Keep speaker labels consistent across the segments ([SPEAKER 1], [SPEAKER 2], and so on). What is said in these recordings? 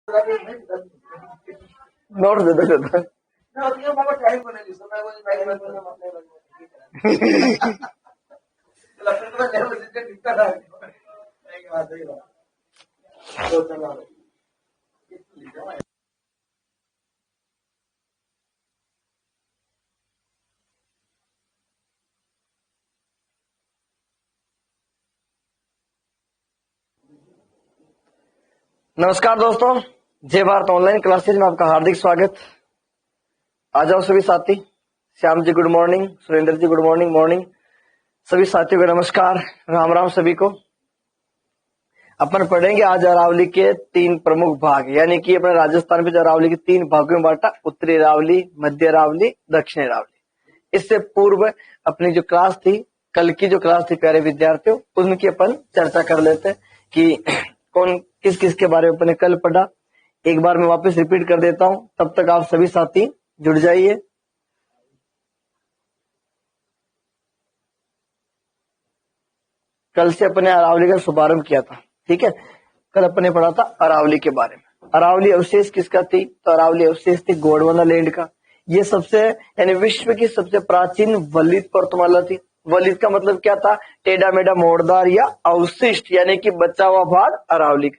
[SPEAKER 1] Note दे दो नमस्कार दोस्तों, जय भारत ऑनलाइन क्लासेज में आपका हार्दिक स्वागत। आ जाओ सभी साथी। श्याम जी गुड मॉर्निंग, सुरेंद्र जी गुड मॉर्निंग। मॉर्निंग सभी साथियों को नमस्कार, राम राम सभी को। अपन पढ़ेंगे आज अरावली के 3 प्रमुख भाग, यानी कि अपने राजस्थान में जो अरावली के 3 भागों में बांटा, उत्तरी अरावली, मध्य अरावली, दक्षिण अरावली। इससे पूर्व अपनी जो क्लास थी, कल की जो क्लास थी प्यारे विद्यार्थियों, उनकी अपन चर्चा कर लेते हैं कि कौन किस किस के बारे में अपने कल पढ़ा। एक बार मैं वापस रिपीट कर देता हूं, तब तक आप सभी साथी जुड़ जाइए। कल से अपने अरावली का शुभारंभ किया था, ठीक है। कल अपने पढ़ा था अरावली के बारे में। अरावली अवशेष किसका थी? तो अरावली अवशेष थी गोंडवाना लैंड का। ये सबसे यानी विश्व की सबसे प्राचीन वलित पर्वतमाला थी। वलित का मतलब क्या था? टेढ़ा मेढ़ा मोड़दार या अवशिष्ट, यानी कि बचा हुआ भाग अरावली।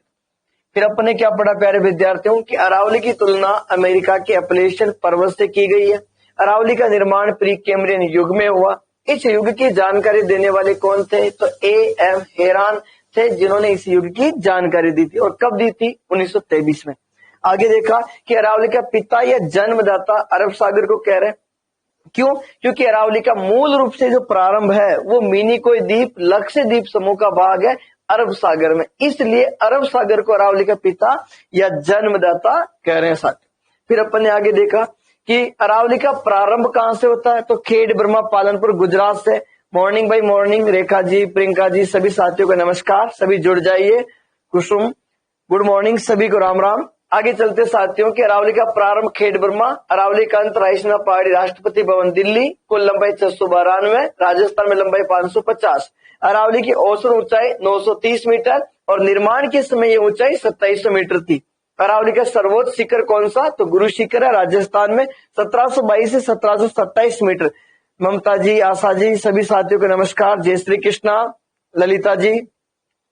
[SPEAKER 1] फिर अपने क्या पढ़ा प्यारे विद्यार्थियों की अरावली की तुलना अमेरिका के अपलेशियन पर्वत से की गई है। अरावली का निर्माण प्री कैम्ब्रियन युग में हुआ। इस युग की जानकारी देने वाले कौन थे? तो A.M. हेरान थे, जिन्होंने इस युग की जानकारी दी थी। और कब दी थी? 1923 में। आगे देखा कि अरावली का पिता या जन्मदाता अरब सागर को कह रहे हैं। क्यों? क्योंकि अरावली का मूल रूप से जो प्रारंभ है वो मिनिकोय द्वीप, लक्षद्वीप समूह का भाग है अरब सागर में, इसलिए अरब सागर को अरावली का पिता या जन्मदाता कह रहे हैं साथी। फिर अपन ने आगे देखा कि अरावली का प्रारंभ कहां से होता है? तो खेड़ ब्रह्मा पालनपुर गुजरात से। Morning by morning Rekha ji, Priyanka ji, सभी साथियों को नमस्कार, सभी जुड़ जाइए। कुसुम गुड मॉर्निंग, सभी को राम राम। आगे चलते साथियों की अरावली का प्रारंभ खेड़ ब्रह्मा, अरावली का अंत रायसीना पहाड़ी राष्ट्रपति भवन दिल्ली। कुल लंबाई 692, राजस्थान में लंबाई 550। अरावली की औसत ऊंचाई 930 मीटर और निर्माण के समय ये ऊंचाई 2700 मीटर थी। अरावली का सर्वोच्च शिखर कौन सा? तो गुरु शिखर है, राजस्थान में 1722 से 1727 मीटर। ममता जी, आशा जी, सभी साथियों को नमस्कार, जय श्री कृष्णा। ललिता जी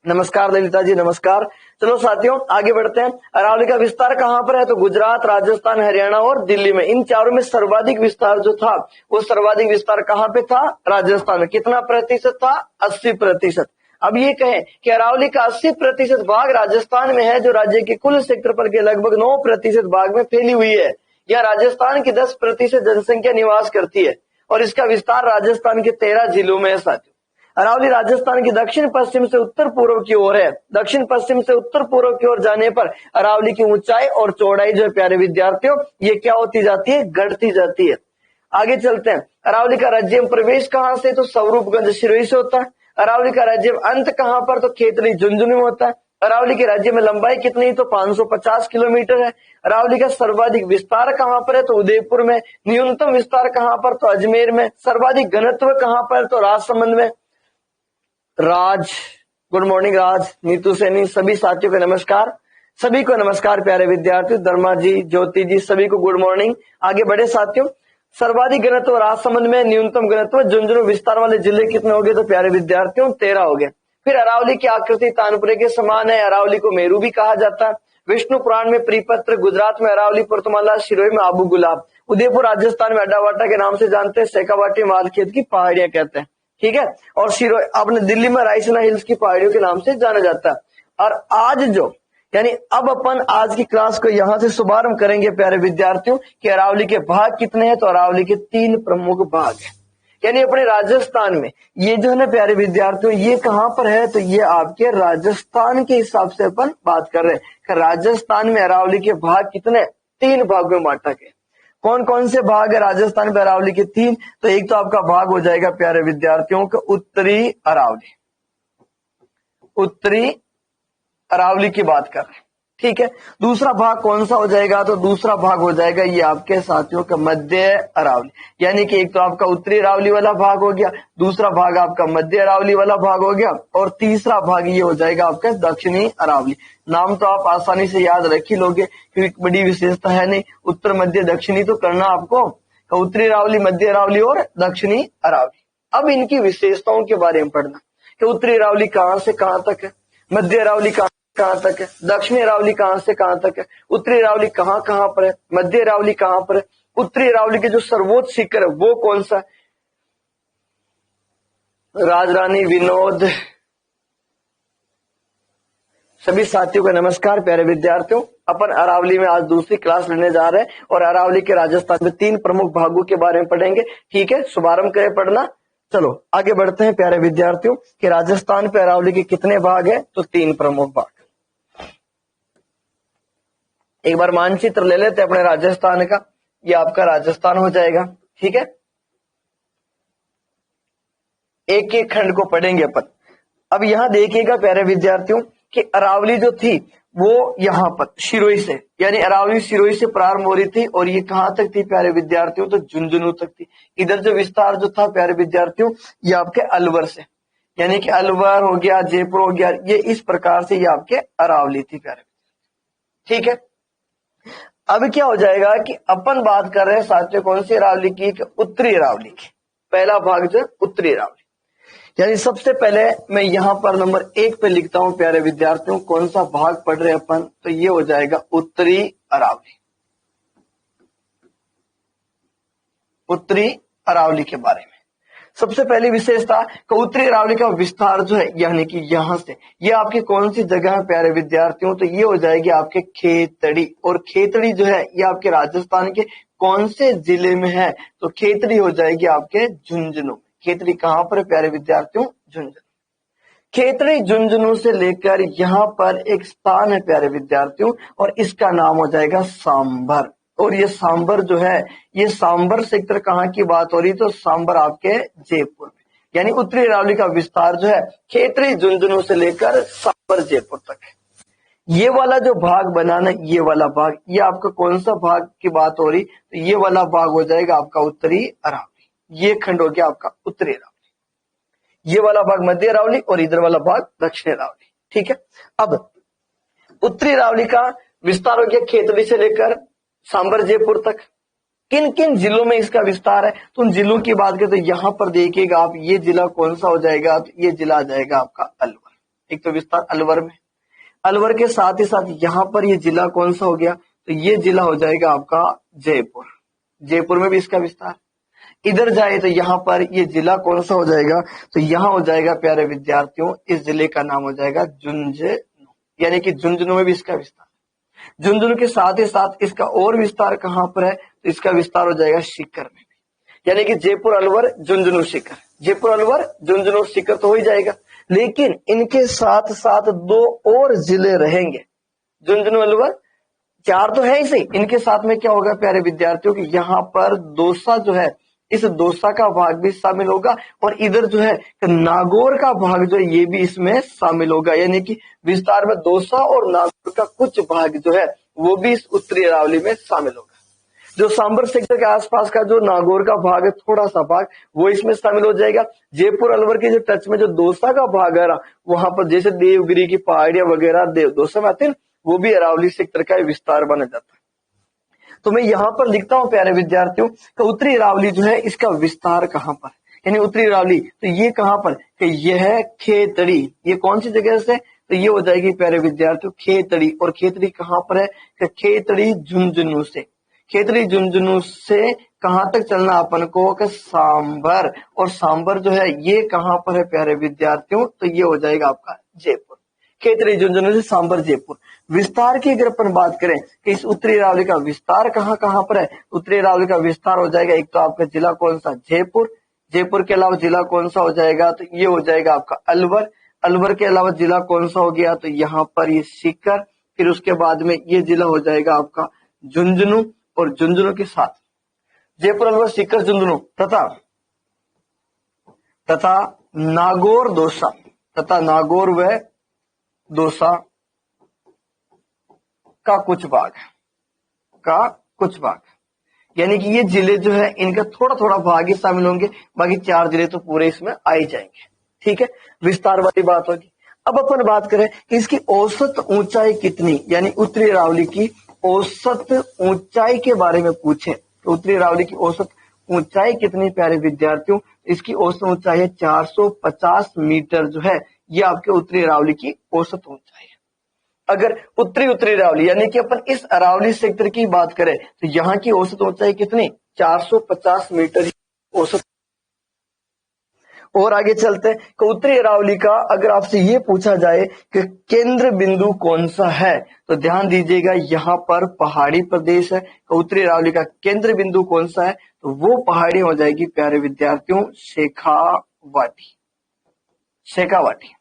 [SPEAKER 1] नमस्कार, ललिता जी नमस्कार। चलो साथियों आगे बढ़ते हैं। अरावली का विस्तार कहां पर है? तो गुजरात, राजस्थान, हरियाणा और दिल्ली में। इन चारों में सर्वाधिक विस्तार जो था वो सर्वाधिक विस्तार कहां पे था? राजस्थान में। कितना प्रतिशत था? 80%। अब ये कहें कि अरावली का 80% भाग राजस्थान में है, जो राज्य के कुल क्षेत्रफल के लगभग 9% भाग में फैली हुई है। यह राजस्थान की 10% जनसंख्या निवास करती है और इसका विस्तार राजस्थान के 13 जिलों में है साथियों। अरावली राजस्थान की दक्षिण पश्चिम से उत्तर पूर्व की ओर है। दक्षिण पश्चिम से उत्तर पूर्व की ओर जाने पर अरावली की ऊंचाई और चौड़ाई जो है प्यारे विद्यार्थियों, ये क्या होती जाती है? घटती जाती है। आगे चलते हैं। अरावली का राज्य में प्रवेश कहां से? तो स्वरूपगंज सिरोही से होता है। अरावली का राज्य में अंत कहां पर? तो खेतली झुंझुनू में होता है। अरावली के राज्य में लंबाई कितनी? तो 550 किलोमीटर है। अरावली का सर्वाधिक विस्तार कहां पर है? तो उदयपुर में। न्यूनतम विस्तार कहां पर? तो अजमेर में। सर्वाधिक घनत्व कहां पर? तो राजसमंद में। राज गुड मॉर्निंग, राज, नीतू सैनी, सभी साथियों को नमस्कार, सभी को नमस्कार प्यारे विद्यार्थियों। धर्मा जी, ज्योति जी, सभी को गुड मॉर्निंग। आगे बढ़े साथियों। सर्वाधिक घनत्व राजसमंद में, न्यूनतम घनत्व झुंझुनू। विस्तार वाले जिले कितने हो गए? तो प्यारे विद्यार्थियों 13 हो गए। फिर अरावली की आकृति तानपुरे के समान है। अरावली को मेरू भी कहा जाता है। विष्णु पुराण में प्रीपत्र, गुजरात में अरावली पर्वतमाला, सिरोही में आबू गुलाब, उदयपुर राजस्थान में अड्डावाटा के नाम से जानते हैं, सेकावाटी मालखेत की पहाड़ियां कहते हैं, ठीक है। और सिरोही आपने दिल्ली में रायसीना हिल्स की पहाड़ियों के नाम से जाना जाता है। और आज जो यानी अब अपन आज की क्लास को यहां से शुभारंभ करेंगे प्यारे विद्यार्थियों कि अरावली के भाग कितने हैं? तो अरावली के 3 प्रमुख भाग हैं। यानी अपने राजस्थान में ये जो है ना प्यारे विद्यार्थियों, ये कहां पर है? तो ये आपके राजस्थान के हिसाब से अपन बात कर रहे हैं कि राजस्थान में अरावली के भाग कितने? 3 भागों में बांटा गया। कौन कौन से भाग है राजस्थान में अरावली के? 3। तो एक तो आपका भाग हो जाएगा प्यारे विद्यार्थियों का उत्तरी अरावली। उत्तरी अरावली की बात कर रहे हैं, ठीक है। दूसरा भाग कौन सा हो जाएगा, तो दूसरा भाग हो जाएगा ये आपके साथियों का मध्य अरावली, यानी कि एक तो आपका उत्तरी अरावली वाला भाग हो गया, दूसरा भाग आपका मध्य अरावली वाला भाग हो गया, और तीसरा भाग ये हो जाएगा आपका दक्षिणी अरावली। नाम तो आप आसानी से याद रख ही लोगे क्योंकि बड़ी विशेषता है नहीं, उत्तर मध्य दक्षिणी तो करना आपको, तो उत्तरी अरावली, मध्य अरावली और दक्षिणी अरावली। अब इनकी विशेषताओं के बारे में पढ़ना कि उत्तरी अरावली कहां से कहां तक है, मध्य अरावली कहां तक है, दक्षिणी अरावली कहां से कहां तक है, उत्तरी अरावली कहां कहां पर है, मध्य अरावली कहां पर है, उत्तरी अरावली के जो सर्वोच्च शिखर है वो कौन सा है। राजरानी, विनोद, सभी साथियों को नमस्कार। प्यारे विद्यार्थियों, अपन अरावली में आज दूसरी क्लास लेने जा रहे हैं और अरावली के राजस्थान में 3 प्रमुख भागों के बारे में पढ़ेंगे। ठीक है, शुभारंभ करें पढ़ना। चलो आगे बढ़ते हैं प्यारे विद्यार्थियों कि राजस्थान पे अरावली के कितने भाग है, तो 3 प्रमुख भाग। एक बार मानचित्र ले लेते हैं अपने राजस्थान का, ये आपका राजस्थान हो जाएगा। ठीक है, एक एक खंड को पढ़ेंगे अपन। अब यहां देखिएगा प्यारे विद्यार्थियों कि अरावली जो थी वो यहां पर सिरोही से, यानी अरावली सिरोही से प्रारंभ हो रही थी और ये कहां तक थी प्यारे विद्यार्थियों, तो झुंझुनू तक थी। इधर जो विस्तार जो था प्यारे विद्यार्थियों ये आपके अलवर से, यानी कि अलवर हो गया, जयपुर हो गया, ये इस प्रकार से ये आपके अरावली थी प्यारे। ठीक है, अब क्या हो जाएगा कि अपन बात कर रहे हैं साथियों कौन सी अरावली की, उत्तरी अरावली की। पहला भाग जो उत्तरी अरावली, यानी सबसे पहले मैं यहां पर नंबर 1 पे लिखता हूं प्यारे विद्यार्थियों कौन सा भाग पढ़ रहे हैं अपन, तो ये हो जाएगा उत्तरी अरावली। उत्तरी अरावली के बारे में सबसे पहली विशेषता कि उत्तरी अरावली का विस्तार जो है, यानी कि यहां से ये आपकी कौन सी जगह है प्यारे विद्यार्थियों, तो ये हो जाएगी आपके खेतड़ी। और खेतड़ी जो है ये आपके राजस्थान के कौन से जिले में है, तो खेतड़ी हो जाएगी आपके झुंझुनू। खेतड़ी कहां पर है प्यारे विद्यार्थियों, झुंझुनू। खेतड़ी झुंझुनू से लेकर यहां पर एक स्थान है प्यारे विद्यार्थियों और इसका नाम हो जाएगा सांबर। और ये सांबर जो है, ये सांबर सेक्टर कहाँ की बात हो रही, तो सांबर आपके जयपुर में, यानी उत्तरी अरावली का विस्तार जो है खेतड़ी झुंझुनू से लेकर सांबर जयपुर तक है। ये वाला जो भाग बनाना, ये वाला भाग, ये आपका कौन सा भाग की बात हो रही, तो ये वाला भाग हो जाएगा आपका उत्तरी अरावली। ये खंड हो गया आपका उत्तरी अरावली, ये वाला भाग मध्य अरावली और इधर वाला भाग दक्षिण अरावली। ठीक है, अब उत्तरी अरावली का विस्तार हो गया खेतड़ी से लेकर सांबर जयपुर तक। किन किन जिलों में इसका विस्तार है, तो उन जिलों की बात करें तो यहां पर देखिएगा आप, ये जिला कौन सा हो जाएगा, तो ये जिला आ जाएगा आपका अलवर। एक तो विस्तार अलवर में, अलवर के साथ ही साथ यहां पर ये जिला कौन सा हो गया, तो ये जिला हो जाएगा आपका जयपुर। जयपुर में भी इसका विस्तार। इधर जाए तो यहाँ पर ये जिला कौन सा हो जाएगा, तो यहाँ हो जाएगा प्यारे विद्यार्थियों, इस जिले का नाम हो जाएगा झुंझुनू, यानी कि झुंझुनू में भी इसका विस्तार। झुंझुनू के साथ ही साथ इसका और विस्तार कहां पर है, तो इसका विस्तार हो जाएगा सीकर में भी, यानी कि जयपुर अलवर झुंझुनू सीकर, जयपुर अलवर झुंझुनू सीकर तो हो ही जाएगा। लेकिन इनके साथ साथ 2 और जिले रहेंगे, झुंझुनू अलवर 4 तो है ही सही, इनके साथ में क्या होगा प्यारे विद्यार्थियों की, यहाँ पर दौसा जो है, इस दौसा का भाग भी शामिल होगा और इधर जो है नागौर का भाग जो है ये भी इसमें शामिल होगा, यानी कि विस्तार में दौसा और नागौर का कुछ भाग जो है वो भी इस उत्तरी अरावली में शामिल होगा। जो सांबर सेक्टर के आसपास का जो नागौर का भाग है, थोड़ा सा भाग वो इसमें शामिल हो जाएगा। जयपुर अलवर के जो टच में जो दौसा का भाग है वहां पर जैसे देवगिरी की पहाड़ियां वगैरह दौसा में आते हैं, वो भी अरावली सेक्टर का विस्तार बना जाता है। तो मैं यहां पर लिखता हूं प्यारे विद्यार्थियों कि उत्तरी अरावली जो है इसका विस्तार कहां पर, यानी उत्तरी अरावली तो ये कहां पर, कि यह है खेतड़ी। ये कौन सी जगह से, तो ये हो जाएगी प्यारे विद्यार्थियों खेतड़ी। और खेतड़ी कहां पर है, कि खेतड़ी झुंझुनू से, खेतड़ी झुंझुनू से कहां तक चलना अपन को, कि सांबर। और सांबर जो है ये कहां पर है प्यारे विद्यार्थियों, तो ये हो जाएगा आपका जयपुर। खेतड़ी झुंझुनू से सांबर जयपुर। विस्तार की अगर अपन बात करें कि इस उत्तरी अरावली का विस्तार कहां कहां पर है, उत्तरी अरावली का विस्तार हो जाएगा, एक तो आपका जिला कौन सा, जयपुर। जयपुर के अलावा जिला कौन सा हो जाएगा, तो ये हो जाएगा आपका अलवर। अलवर के अलावा जिला कौन सा हो गया, तो यहाँ पर ये सीकर। फिर उसके बाद में ये जिला हो जाएगा आपका झुंझुनू और झुंझुनू के साथ जयपुर, अलवर, सीकर, झुंझुनू तथा नागौर, दौसा, तथा नागौर व दौसा का कुछ भाग है, का कुछ भाग, यानी कि ये जिले जो है इनका थोड़ा थोड़ा भाग ही शामिल होंगे, बाकी 4 जिले तो पूरे इसमें आ ही जाएंगे। ठीक है, विस्तार वाली बात होगी। अब अपन बात करें कि इसकी औसत ऊंचाई कितनी, यानी उत्तरी अरावली की औसत ऊंचाई के बारे में पूछे तो उत्तरी अरावली की औसत ऊंचाई कितनी प्यारे विद्यार्थियों, इसकी औसत ऊंचाई है 450 मीटर जो है, ये आपके उत्तरी अरावली की औसत ऊंचाई है। अगर उत्तरी अरावली यानी कि अपन इस अरावली सेक्टर की बात करें तो यहाँ की औसत ऊंचाई कितनी, 450 मीटर औसत। और आगे चलते हैं कि उत्तरी अरावली का अगर आपसे ये पूछा जाए कि केंद्र बिंदु कौन सा है, तो ध्यान दीजिएगा यहाँ पर पहाड़ी प्रदेश है। तो उत्तरी अरावली का केंद्र बिंदु कौन सा है, तो वो पहाड़ी हो जाएगी प्यारे विद्यार्थियों शेखावाटी। शेखावाटी,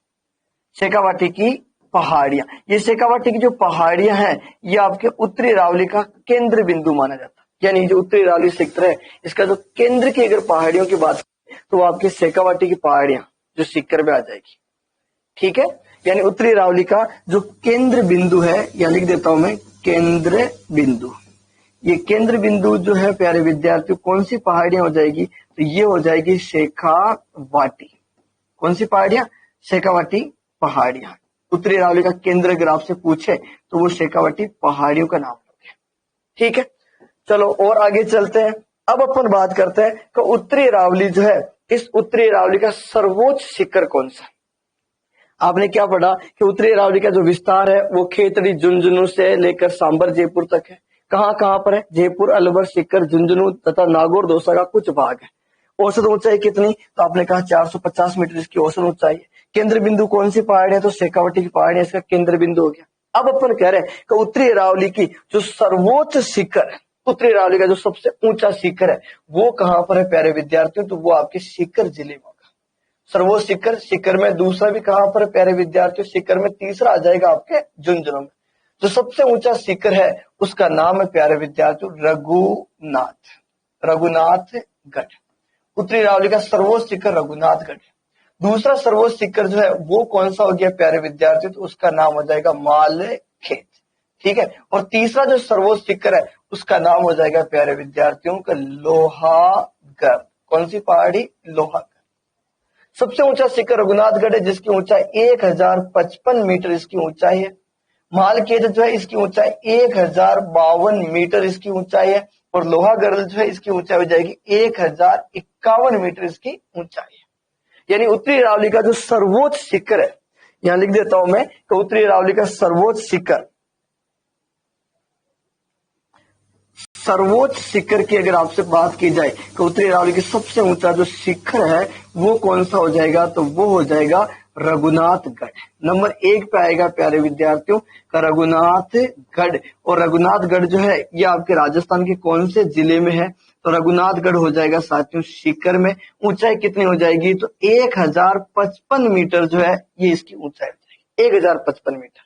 [SPEAKER 1] शेखावाटी की पहाड़ियां, ये शेखावाटी की जो पहाड़ियां हैं ये आपके उत्तरी अरावली का केंद्र बिंदु माना जाता है। यानी जो उत्तरी अरावली क्षेत्र है इसका जो केंद्र की अगर पहाड़ियों की बात तो वो आपके शेखावाटी की पहाड़ियां जो सीकर में आ जाएगी। ठीक है, यानी उत्तरी अरावली का जो केंद्र बिंदु है, या लिख देता हूं मैं केंद्र बिंदु, ये केंद्र बिंदु जो है प्यारे विद्यार्थियों कौन सी पहाड़ियां हो जाएगी, तो ये हो जाएगी शेखावाटी। कौन सी पहाड़ियां, शेखावाटी पहाड़ियां। उत्तरी अरावली का केंद्र अगर आपसे पूछे तो वो शेखावाटी पहाड़ियों का नाम होगा। ठीक है, चलो और आगे चलते हैं। अब अपन बात करते हैं कि उत्तरी अरावली जो है, इस उत्तरी अरावली का सर्वोच्च शिखर कौन सा। आपने क्या पढ़ा कि उत्तरी अरावली का जो विस्तार है वो खेतड़ी झुंझुनू से लेकर सांबर जयपुर तक है। कहां कहां पर है, जयपुर, अलवर, सीकर, झुंझुनू तथा नागौर दौसा का कुछ भाग है। औसत ऊंचाई कितनी, तो आपने कहा 450 मीटर इसकी औसत ऊंचाई है। केंद्र बिंदु कौन सी पहाड़ी है, तो शेखावाटी की पहाड़ी है, इसका केंद्र बिंदु हो गया। अब अपन कह रहे हैं कि उत्तरी अरावली की जो सर्वोच्च शिखर है, उत्तरी अरावली का जो सबसे ऊंचा शिखर है वो कहां पर है प्यारे विद्यार्थियों, तो वो आपके सीकर जिले में होगा। सर्वोच्च शिखर, शिखर में दूसरा भी कहां पर प्यारे विद्यार्थियों, शिखर में तीसरा आ जाएगा आपके झुंझुनू में। जो सबसे ऊंचा शिखर है उसका नाम है प्यारे विद्यार्थियों रघुनाथ, रघुनाथगढ़। उत्तरी अरावली का सर्वोच्च शिखर रघुनाथगढ़। दूसरा सर्वोच्च शिखर जो है वो कौन सा हो गया प्यारे विद्यार्थियों, तो उसका नाम हो जाएगा मालखेत। ठीक है, और तीसरा जो सर्वोच्च शिखर है उसका नाम हो जाएगा प्यारे विद्यार्थियों का लोहागढ़। कौन सी पहाड़ी, लोहागढ़। सबसे ऊंचा शिखर रघुनाथगढ़ है जिसकी ऊंचाई 1055 मीटर इसकी ऊंचाई है। मालखेत जो है इसकी ऊंचाई 1052 मीटर इसकी ऊंचाई है, और लोहागढ़ जो है इसकी ऊंचाई हो जाएगी 1051 मीटर इसकी ऊंचाई है। यानी उत्तरी अरावली का जो सर्वोच्च शिखर है, यहां लिख देता हूं मैं कि उत्तरी अरावली का सर्वोच्च शिखर, सर्वोच्च शिखर की अगर आपसे बात की जाए तो उत्तरी अरावली की सबसे ऊंचा जो शिखर है वो कौन सा हो जाएगा, तो वो हो जाएगा रघुनाथगढ़। नंबर 1 पे आएगा प्यारे विद्यार्थियों का रघुनाथगढ़। और रघुनाथगढ़ जो है ये आपके राजस्थान के कौन से जिले में है, तो रघुनाथगढ़ हो जाएगा साथियों सीकर में। ऊंचाई कितनी हो जाएगी, तो 1055 मीटर जो है ये इसकी ऊंचाई हो जाएगी, 1055 मीटर।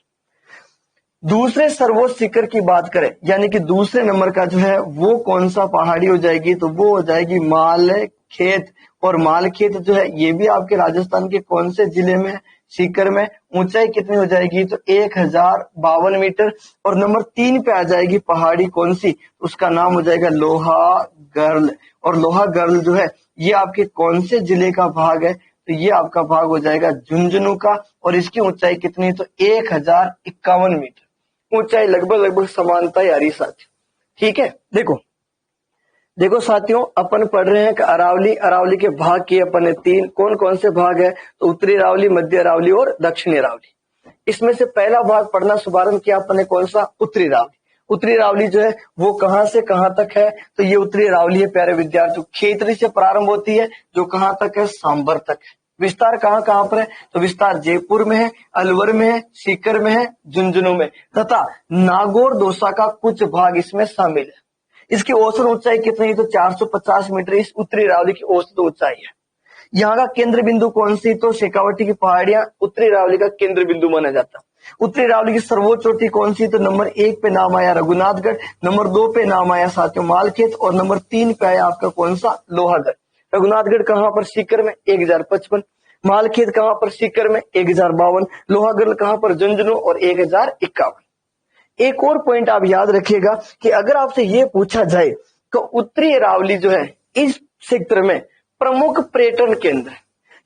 [SPEAKER 1] दूसरे सर्वोच्च शिखर की बात करें, यानी कि दूसरे नंबर का जो है वो कौन सा पहाड़ी हो जाएगी, तो वो हो जाएगी मालखेत। और मालखेत जो है ये भी आपके राजस्थान के कौन से जिले में है, सीकर में। ऊंचाई कितनी हो जाएगी, तो 1052 मीटर। और नंबर 3 पे आ जाएगी पहाड़ी कौन सी, उसका नाम हो जाएगा लोहागढ़। और लोहागढ़ जो है ये आपके कौन से जिले का भाग है, तो ये आपका भाग हो जाएगा झुंझुनू का। और इसकी ऊंचाई कितनी, तो 1051 मीटर। ऊंचाई लगभग समानता है यारी साथियों। ठीक है, देखो साथियों, अपन पढ़ रहे हैं कि अरावली के भाग किए अपन ने 3। कौन कौन से भाग है, तो उत्तरी अरावली, मध्य अरावली और दक्षिणी अरावली। इसमें से पहला भाग पढ़ना शुभारंभ किया अपन ने कौन सा, उत्तरी अरावली। उत्तरी अरावली जो है वो कहां से कहां तक है, तो ये उत्तरी अरावली है प्यारे विद्यार्थियों, खेतड़ी से प्रारंभ होती है जो कहां तक है, सांबर तक है। विस्तार कहां कहां पर है, तो विस्तार जयपुर में है, अलवर में है, सीकर में है, झुंझुनू में, तथा नागौर दौसा का कुछ भाग इसमें शामिल है। इसकी औसत ऊंचाई कितनी, तो 450 मीटर इस उत्तरी अरावली की औसत ऊंचाई है। यहाँ का केंद्र बिंदु कौन सी, तो शेखावाटी की पहाड़ियां उत्तरी अरावली का केंद्र बिंदु माना जाता। उत्तरी अरावली की सर्वोच्च चोटी कौन सी, तो नंबर 1 पे नाम आया रघुनाथगढ़, नंबर 2 पे नाम आया साथियों मालखेत, और नंबर 3 पे आया आपका कौन सा, लोहागढ़। रघुनाथगढ़ कहां पर, सीकर में 1055, मालखेत कहां पर, सीकर में 1052, लोहागढ़ कहां पर, झुंझुनू और 1051। एक और पॉइंट आप याद रखिएगा कि अगर आपसे ये पूछा जाए तो उत्तरी अरावली जो है इस क्षेत्र में प्रमुख पर्यटन केंद्र,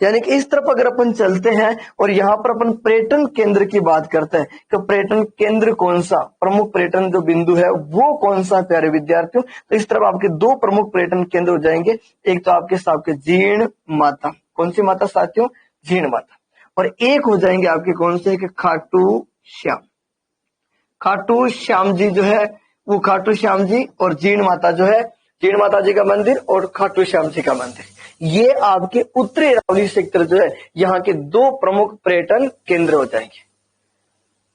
[SPEAKER 1] यानी कि इस तरफ अगर अपन चलते हैं और यहाँ पर अपन पर्यटन केंद्र की बात करते हैं कि पर्यटन केंद्र कौन सा, प्रमुख पर्यटन जो बिंदु है वो कौन सा प्यारे विद्यार्थियों, तो इस तरफ आपके दो प्रमुख पर्यटन केंद्र हो जाएंगे। एक तो आपके जीर्ण माता, कौन सी माता साथियों, जीर्ण माता, और एक हो जाएंगे आपके कौन से, खाटू श्याम। खाटू श्याम जी जो है वो खाटू श्याम जी और जीर्ण माता जो है, जीर्ण माता जी का मंदिर और खाटू श्याम जी का मंदिर, ये आपके उत्तरी अरावली क्षेत्र जो है यहाँ के दो प्रमुख पर्यटन केंद्र हो जाएंगे।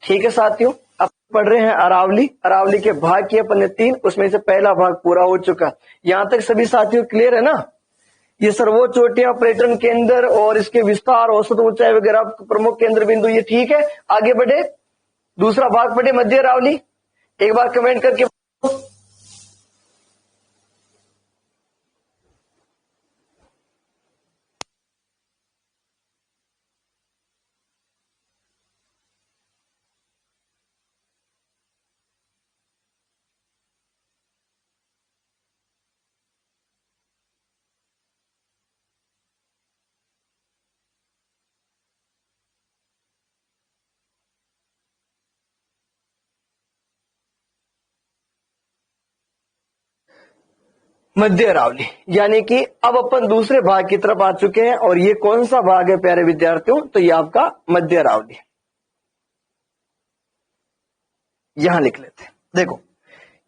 [SPEAKER 1] ठीक है साथियों, अब पढ़ रहे हैं अरावली। अरावली के भाग किए अपन ने 3, उसमें से पहला भाग पूरा हो चुका। यहाँ तक सभी साथियों क्लियर है ना? ये सर्वोच्च चोटियां, पर्यटन केंद्र और इसके विस्तार, औसत ऊंचाई वगैरह प्रमुख केंद्र बिंदु, ये ठीक है। आगे बढ़े, दूसरा भाग पढ़े मध्य अरावली। एक बार कमेंट करके मध्य अरावली, यानी कि अब अपन दूसरे भाग की तरफ आ चुके हैं। और ये कौन सा भाग है प्यारे विद्यार्थियों, तो ये आपका मध्य अरावली, यहां लिख लेते हैं। देखो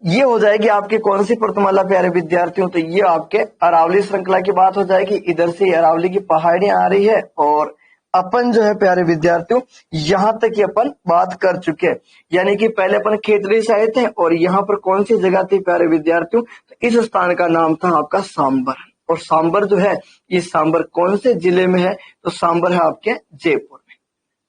[SPEAKER 1] ये हो जाएगी आपके कौन सी पर्वतमाला प्यारे विद्यार्थियों, तो ये आपके अरावली श्रृंखला की बात हो जाएगी। इधर से अरावली की पहाड़ियां आ रही है और अपन जो है प्यारे विद्यार्थियों यहां तक की अपन बात कर चुके हैं। यानी कि पहले अपन खेतड़ी से आए थे और यहाँ पर कौन सी जगह थी प्यारे विद्यार्थियों, तो इस स्थान का नाम था आपका सांबर। और सांबर जो है ये सांबर कौन से जिले में है, तो सांबर है आपके जयपुर में।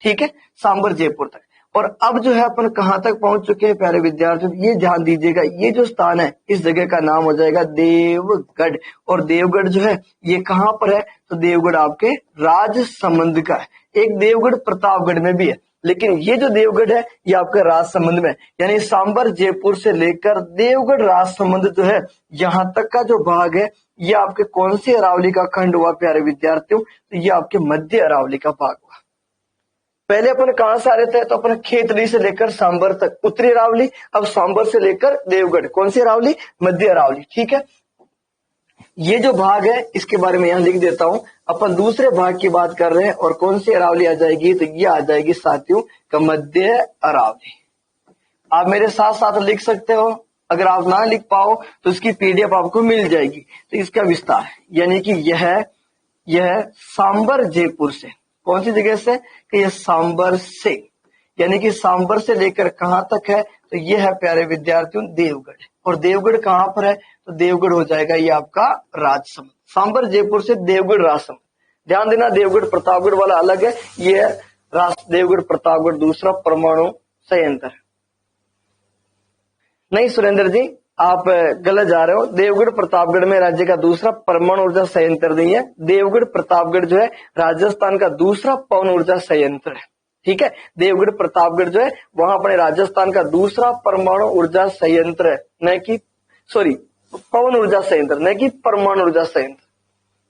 [SPEAKER 1] ठीक है, सांबर जयपुर तक। और अब जो है अपन कहां तक पहुंच चुके हैं प्यारे विद्यार्थियों, ये ध्यान दीजिएगा, ये जो स्थान है इस जगह का नाम हो जाएगा देवगढ़। और देवगढ़ जो है ये कहां पर है, तो देवगढ़ आपके राजसमंद का है। एक देवगढ़ प्रतापगढ़ में भी है, लेकिन ये जो देवगढ़ है ये आपके राजसमंद में, यानी सांबर जयपुर से लेकर देवगढ़ राजसमंद जो है यहाँ तक का जो भाग है ये आपके कौन सी अरावली का खंड हुआ प्यारे विद्यार्थियों, तो ये आपके मध्य अरावली का भाग हुआ। पहले अपन कहां से आ रहे थे, तो अपन खेतड़ी से लेकर सांबर तक उत्तरी अरावली, अब सांबर से लेकर देवगढ़ कौन सी अरावली, मध्य अरावली। ठीक है, ये जो भाग है इसके बारे में यहां लिख देता हूं। अपन दूसरे भाग की बात कर रहे हैं और कौन सी अरावली आ जाएगी, तो ये आ जाएगी साथियों का मध्य अरावली। आप मेरे साथ साथ लिख सकते हो, अगर आप ना लिख पाओ तो इसकी पीडीएफ आपको मिल जाएगी। तो इसका विस्तार यानी कि यह सांबर जयपुर से, कौन सी जगह से, कि यह सांबर से, यानी कि सांबर से लेकर कहां तक है, तो यह है प्यारे विद्यार्थियों देवगढ़। और देवगढ़ कहां पर है, तो देवगढ़ हो जाएगा ये आपका राजसमंद। सांबर जयपुर से देवगढ़ राजसमंद। ध्यान देना, देवगढ़ प्रतापगढ़ वाला अलग है, ये देवगढ़ प्रतापगढ़ दूसरा परमाणु संयंत्र है। नहीं सुरेंद्र जी, आप गलत जा रहे हो। देवगढ़ प्रतापगढ़ में राज्य का दूसरा परमाणु ऊर्जा संयंत्र नहीं है। देवगढ़ प्रतापगढ़ जो है राजस्थान का दूसरा पवन ऊर्जा संयंत्र है। ठीक है, देवगढ़ प्रतापगढ़ जो है वहां अपने राजस्थान का दूसरा परमाणु ऊर्जा संयंत्र है, न कि पवन ऊर्जा संयंत्र, न कि परमाणु ऊर्जा संयंत्र।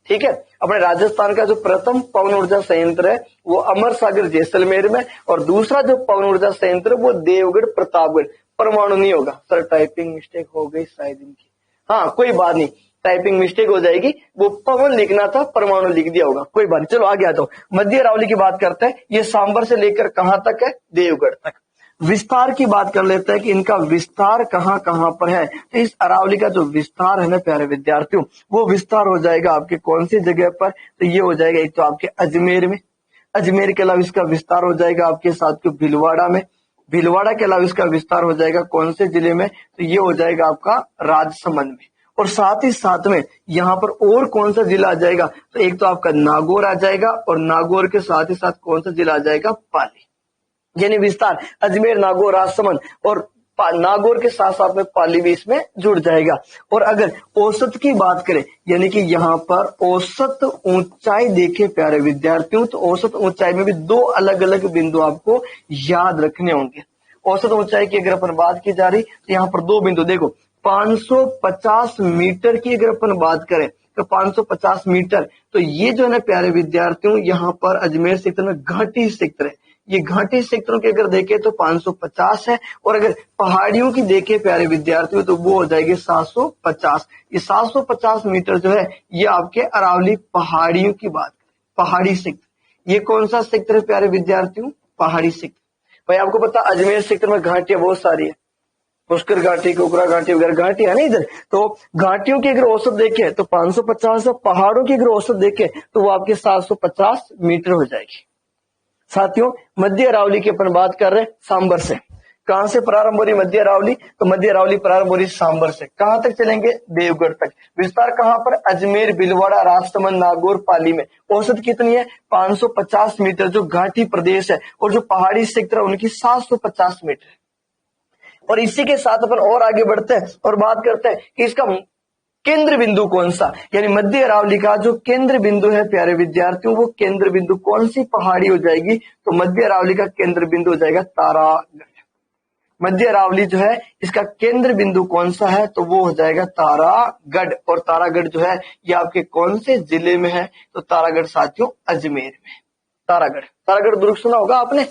[SPEAKER 1] ठीक है, अपने राजस्थान का जो प्रथम पवन ऊर्जा संयंत्र है वो अमर सागर जैसलमेर में, और दूसरा जो पवन ऊर्जा संयंत्र वो देवगढ़ प्रतापगढ़। परमाणु नहीं होगा सर, टाइपिंग मिस्टेक हो गई शायद इनकी। हाँ कोई बात नहीं, टाइपिंग मिस्टेक हो जाएगी, वो पवन लिखना था परमाणु लिख दिया होगा, कोई बात नहीं। चलो आगे आ जाओ, मध्य अरावली की बात करते हैं। ये सांबर से लेकर कहां तक है, देवगढ़ तक। विस्तार की बात कर लेते हैं कि इनका विस्तार कहां कहां पर है। तो इस अरावली का जो विस्तार है ना प्यारे विद्यार्थियों, वो विस्तार हो जाएगा आपके कौन सी जगह पर, तो ये हो जाएगा एक तो आपके अजमेर में, अजमेर के अलावा इसका विस्तार हो जाएगा आपके साथ के भीलवाड़ा में, भीलवाड़ा के अलावा इसका विस्तार हो जाएगा कौन से जिले में, तो ये हो जाएगा आपका राजसमंद में। और साथ ही साथ में यहाँ पर और कौन सा जिला आ जाएगा, तो एक तो आपका नागौर आ जाएगा, और नागौर के साथ ही साथ कौन सा जिला आ जाएगा, पाली। यानी विस्तार अजमेर, नागौर, राजसमंद और नागौर के साथ साथ में पाली भी इसमें जुड़ जाएगा। और अगर औसत की बात करें, यानी कि यहाँ पर औसत ऊंचाई देखे प्यारे विद्यार्थियों, तो औसत ऊंचाई में भी दो अलग अलग बिंदु आपको याद रखने होंगे। औसत ऊंचाई की अगर अपन बात की जा रही तो यहाँ पर दो बिंदु देखो, 550 मीटर की अगर अपन बात करें तो 550 मीटर, तो ये जो है ना प्यारे विद्यार्थियों यहाँ पर अजमेर सेक्टर में घाटी सेक्टर है। ये घाटी सेक्टरों की अगर देखें तो 550 है, और अगर पहाड़ियों की देखें प्यारे विद्यार्थियों तो वो हो जाएगी 750। ये 750 मीटर जो है ये आपके अरावली पहाड़ियों की बात, पहाड़ी सेक्टर। ये कौन सा सेक्टर है प्यारे विद्यार्थियों? पहाड़ी सेक्टर। भाई आपको पता अजमेर सेक्टर में घाटियां बहुत सारी है, पुष्कर घाटी, कोकरा घाटी वगैरह घाटी है ना इधर। तो घाटियों की अगर औसत देखें तो 550 है, पहाड़ों की अगर औसत देखें तो वो आपके 750 मीटर हो जाएगी। साथियों मध्य अरावली की अपन बात कर रहे हैं सांबर से। कहां से प्रारंभ हो रही मध्य अरावली? तो मध्य अरावली प्रारंभ हो रही सांबर से। कहां तक चलेंगे? देवगढ़ तक। विस्तार कहां पर? अजमेर, भीलवाड़ा, राजसमंद, नागौर, पाली में। औसत कितनी है? 550 मीटर जो घाटी प्रदेश है, और जो पहाड़ी सेक्टर है उनकी 750 मीटर। और इसी के साथ अपन और आगे बढ़ते हैं और बात करते हैं कि इसका केंद्र बिंदु कौन सा, यानी मध्य अरावली का जो केंद्र बिंदु है प्यारे विद्यार्थियों, वो केंद्र बिंदु कौन सी पहाड़ी हो जाएगी? तो मध्य अरावली का केंद्र बिंदु हो जाएगा तारागढ़। मध्य अरावली जो है इसका केंद्र बिंदु कौन सा है? तो वो हो जाएगा तारागढ़। और तारागढ़ जो है ये आपके कौन से जिले में है? तो तारागढ़ साथियों अजमेर में। तारागढ़, तारागढ़ दुर्ग सुना होगा आपने।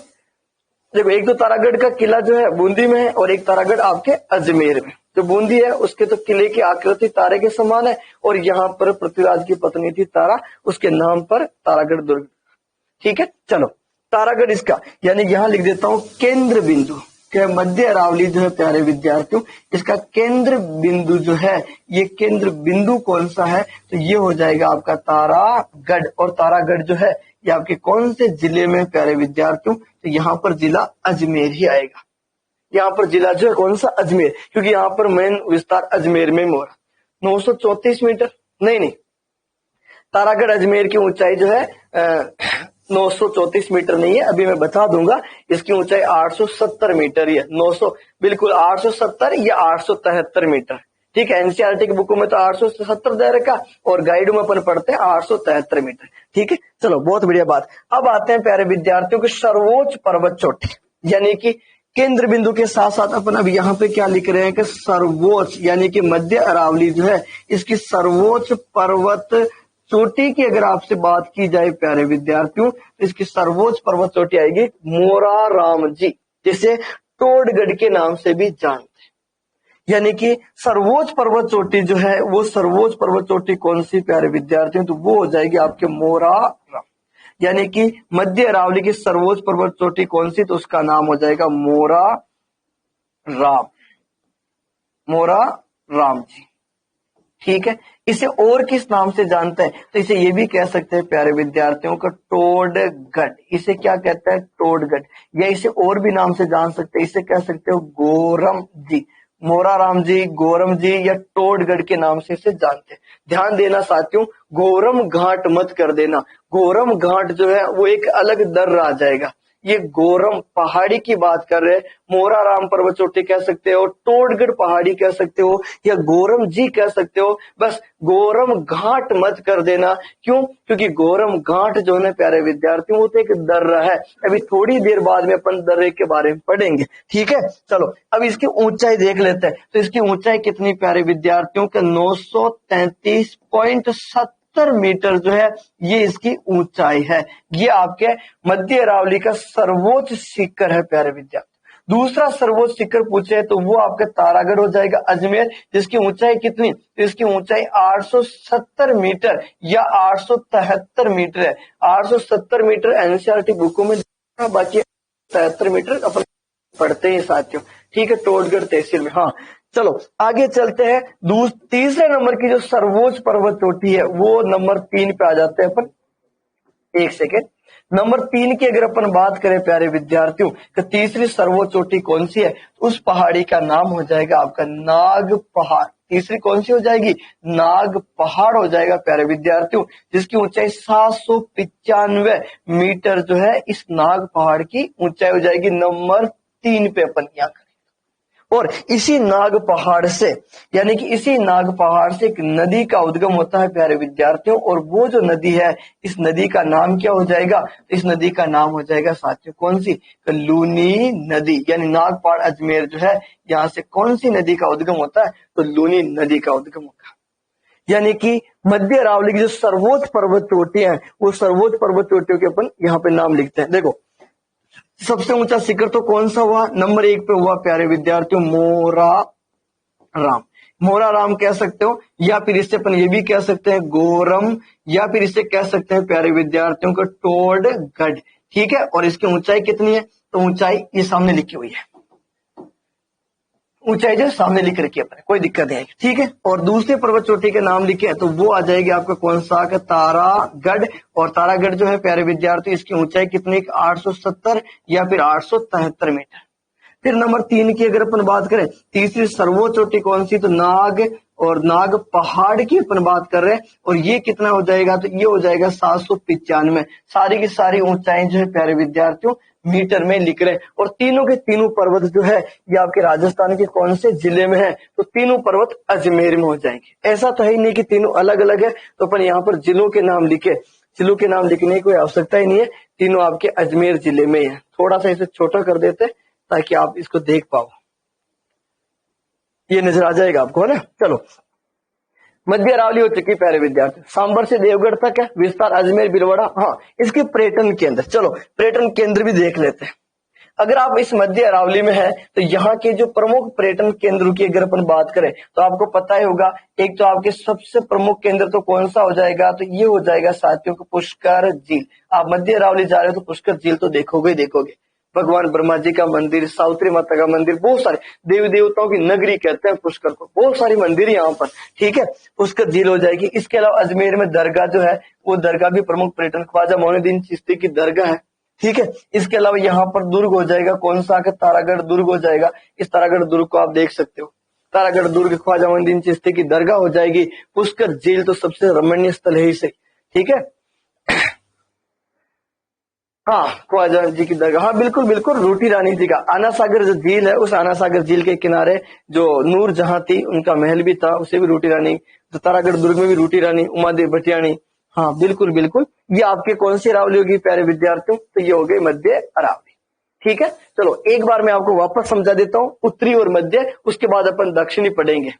[SPEAKER 1] देखो एक तो तारागढ़ का किला जो है बूंदी में है, और एक तारागढ़ आपके अजमेर में। जो बूंदी है उसके तो किले की आकृति तारे के समान है, और यहाँ पर पृथ्वीराज की पत्नी थी तारा, उसके नाम पर तारागढ़ दुर्ग। ठीक है, चलो तारागढ़ इसका, यानी यहां लिख देता हूं केंद्र बिंदु। क्या मध्य अरावली जो है प्यारे विद्यार्थियों, इसका केंद्र बिंदु जो है, ये केंद्र बिंदु कौन सा है? तो ये हो जाएगा आपका तारागढ़। और तारागढ़ जो है ये आपके कौन से जिले में प्यारे विद्यार्थियों? तो यहाँ पर जिला अजमेर ही आएगा। यहाँ पर जिला जो है कौन सा? अजमेर, क्योंकि यहाँ पर मेन विस्तार अजमेर में हो रहा। 934 मीटर नहीं, तारागढ़ अजमेर की ऊंचाई जो है 934 मीटर नहीं है, अभी मैं बता दूंगा। इसकी ऊंचाई 870 मीटर ही है। 900 बिल्कुल 870 या 873 मीटर। ठीक है, एनसीईआरटी की बुकों में तो 870 दे रखा, और गाइड में अपन पढ़ते हैं 873 मीटर। ठीक है, चलो बहुत बढ़िया बात। अब आते हैं प्यारे विद्यार्थियों की सर्वोच्च पर्वत चोटी, यानी कि केंद्र बिंदु के साथ साथ अपन अब यहाँ पे क्या लिख रहे हैं कि सर्वोच्च, यानी कि मध्य अरावली जो है इसकी सर्वोच्च पर्वत चोटी की अगर आपसे बात की जाए प्यारे विद्यार्थियों, तो इसकी सर्वोच्च पर्वत चोटी आएगी मोराराम जी, जिसे टोडगढ़ के नाम से भी जानते हैं। यानी कि सर्वोच्च पर्वत चोटी जो है, वो सर्वोच्च पर्वत चोटी कौन सी प्यारे विद्यार्थियों? तो वो हो जाएगी आपके मोराराम। यानी कि मध्य अरावली की सर्वोच्च पर्वत चोटी कौन सी? तो उसका नाम हो जाएगा मोराराम, मोराराम जी। ठीक है, इसे और किस नाम से जानते हैं? तो इसे ये भी कह सकते हैं प्यारे विद्यार्थियों का टोडगढ़। इसे क्या कहते हैं? टोडगढ़। या इसे और भी नाम से जान सकते हैं, इसे कह सकते हो गोरम जी। मोराराम जी, गोरम जी या टोडगढ़ के नाम से इसे जानते हैं। ध्यान देना साथियों, गोरम घाट मत कर देना। गोरम घाट जो है वो एक अलग दर आ जाएगा। ये गोरम पहाड़ी की बात कर रहे हैं, मोराराम पर्वत चोटी कह सकते हो, टोडगढ़ पहाड़ी कह सकते हो, या गोरम जी कह सकते हो। बस गोरम घाट मत कर देना। क्यों? क्योंकि गोरम घाट जो है प्यारे विद्यार्थियों वो तो एक दर्रा है। अभी थोड़ी देर बाद में अपन दर्रे के बारे में पढ़ेंगे। ठीक है, चलो अब इसकी ऊंचाई देख लेते हैं। तो इसकी ऊंचाई कितनी प्यारे विद्यार्थियों के? 933.7 मीटर जो है ये इसकी ऊंचाई है। ये आपके मध्य अरावली का सर्वोच्च शिखर है प्यारे विद्यार्थी। दूसरा सर्वोच्च शिखर पूछे तो वो आपका तारागढ़ हो जाएगा अजमेर, जिसकी ऊंचाई कितनी? तो इसकी ऊंचाई 870 मीटर या 873 मीटर है। 870 मीटर एनसीईआरटी बुकों में, बाकी 73 मीटर अपन पढ़ते हैं साथियों। ठीक है, टोडगढ़ तहसील में। हाँ चलो आगे चलते हैं। तीसरे नंबर की जो सर्वोच्च पर्वत चोटी है वो नंबर 3 पे आ जाते हैं अपन। एक सेकेंड, नंबर 3 की अगर अपन बात करें प्यारे विद्यार्थियों, तो तीसरी सर्वोच्च चोटी कौन सी है? उस पहाड़ी का नाम हो जाएगा आपका नाग पहाड़। तीसरी कौन सी हो जाएगी? नाग पहाड़ हो जाएगा प्यारे विद्यार्थियों, जिसकी ऊंचाई 795 मीटर जो है इस नाग पहाड़ की ऊंचाई हो जाएगी। नंबर 3 पे अपन यहाँ करें। और इसी नाग पहाड़ से, यानी कि इसी नाग पहाड़ से एक नदी का उद्गम होता है प्यारे विद्यार्थियों, और वो जो नदी है, इस नदी का नाम क्या हो जाएगा? इस नदी का नाम हो जाएगा साथियों कौन सी? तो लूनी नदी। यानी नाग पहाड़ अजमेर जो है, यहाँ से कौन सी नदी का उद्गम होता है? तो लूनी नदी का उद्गम होता है। यानी कि मध्य अरावली की जो सर्वोच्च पर्वत चोटियां हैं, वो सर्वोच्च पर्वत चोटियों के अपन यहाँ पे नाम लिखते हैं। देखो, सबसे ऊंचा शिखर तो कौन सा हुआ? नंबर 1 पे हुआ प्यारे विद्यार्थियों मोरा राम। मोरा राम कह सकते हो, या फिर इससे अपन ये भी कह सकते हैं गोरम, या फिर इससे कह सकते हैं प्यारे विद्यार्थियों को टोडगढ़। ठीक है, और इसकी ऊंचाई कितनी है? तो ऊंचाई ये सामने लिखी हुई है, ऊंचाई जो सामने लिख रखी है अपने, कोई दिक्कत नहीं आएगी। ठीक है, और दूसरे पर्वत चोटी के नाम लिखे हैं तो वो आ जाएगी आपका कौन सा? तारागढ़। और तारागढ़ जो है प्यारे विद्यार्थी, इसकी ऊंचाई कितनी? 870 या फिर 873 मीटर। फिर नंबर 3 की अगर अपन बात करें, तीसरी सर्वोच्च चोटी कौन सी? तो नाग, और नाग पहाड़ की अपन बात कर रहे हैं, और ये कितना हो जाएगा? तो ये हो जाएगा 795। सारी की सारी ऊंचाई जो है प्यारे विद्यार्थियों मीटर में लिख रहे हैं। और तीनों के तीनों पर्वत जो है ये आपके राजस्थान के कौन से जिले में है? तो तीनों पर्वत अजमेर में हो जाएंगे। ऐसा तो है ही नहीं कि तीनों अलग अलग है, तो अपन यहाँ पर जिलों के नाम लिखे। जिलों के नाम लिखने की कोई आवश्यकता ही नहीं है, तीनों आपके अजमेर जिले में है। थोड़ा सा इसे छोटा कर देते ताकि आप इसको देख पाओ, ये नजर आ जाएगा आपको, है ना। चलो, मध्य अरावली हो चुकी प्यारे विद्यार्थी, सांबर से देवगढ़ तक है विस्तार, अजमेर भीलवाड़ा। हाँ, इसके पर्यटन केंद्र, चलो पर्यटन केंद्र भी देख लेते हैं। अगर आप इस मध्य अरावली में है तो यहाँ के जो प्रमुख पर्यटन केंद्रों की अगर अपन बात करें तो आपको पता ही होगा, एक तो आपके सबसे प्रमुख केंद्र तो कौन सा हो जाएगा? तो ये हो जाएगा साथियों को पुष्कर झील। आप मध्य अरावली जा रहे हो तो पुष्कर झील तो देखोगे ही देखोगे। भगवान ब्रह्मा जी का मंदिर, सावित्री माता का मंदिर, बहुत सारे देवी देवताओं की नगरी कहते हैं पुष्कर को, बहुत सारी मंदिर यहाँ पर। ठीक है, पुष्कर झील हो जाएगी। इसके अलावा अजमेर में दरगाह जो है, वो दरगाह भी प्रमुख पर्यटन, ख्वाजा मोइनुद्दीन चिश्ती की दरगाह है। ठीक है, इसके अलावा यहाँ पर दुर्ग हो जाएगा कौन सा? तारागढ़ दुर्ग हो जाएगा। इस तारागढ़ दुर्ग को आप देख सकते हो। तारागढ़ दुर्ग ख्वाजा मोइनुद्दीन चिश्ती की दरगाह हो जाएगी। पुष्कर झील तो सबसे रमणीय स्थल है ही सही। ठीक है, हाँ, ख्वाजा जी की दरगाह, हाँ बिल्कुल बिल्कुल। रूटी रानी जी का आना सागर जो झील है, उस आना सागर झील के किनारे जो नूर जहां थी उनका महल भी था, उसे भी रूटी रानी। तो तारागढ़ दुर्ग में भी रूटी रानी उमा देवी भटियाणी। हाँ बिल्कुल बिल्कुल, ये आपके कौन सी अरावली होगी प्यारे विद्यार्थियों? तो ये हो गई मध्य अरावली। ठीक है, चलो एक बार मैं आपको वापस समझा देता हूँ उत्तरी और मध्य, उसके बाद अपन दक्षिणी पढ़ेंगे।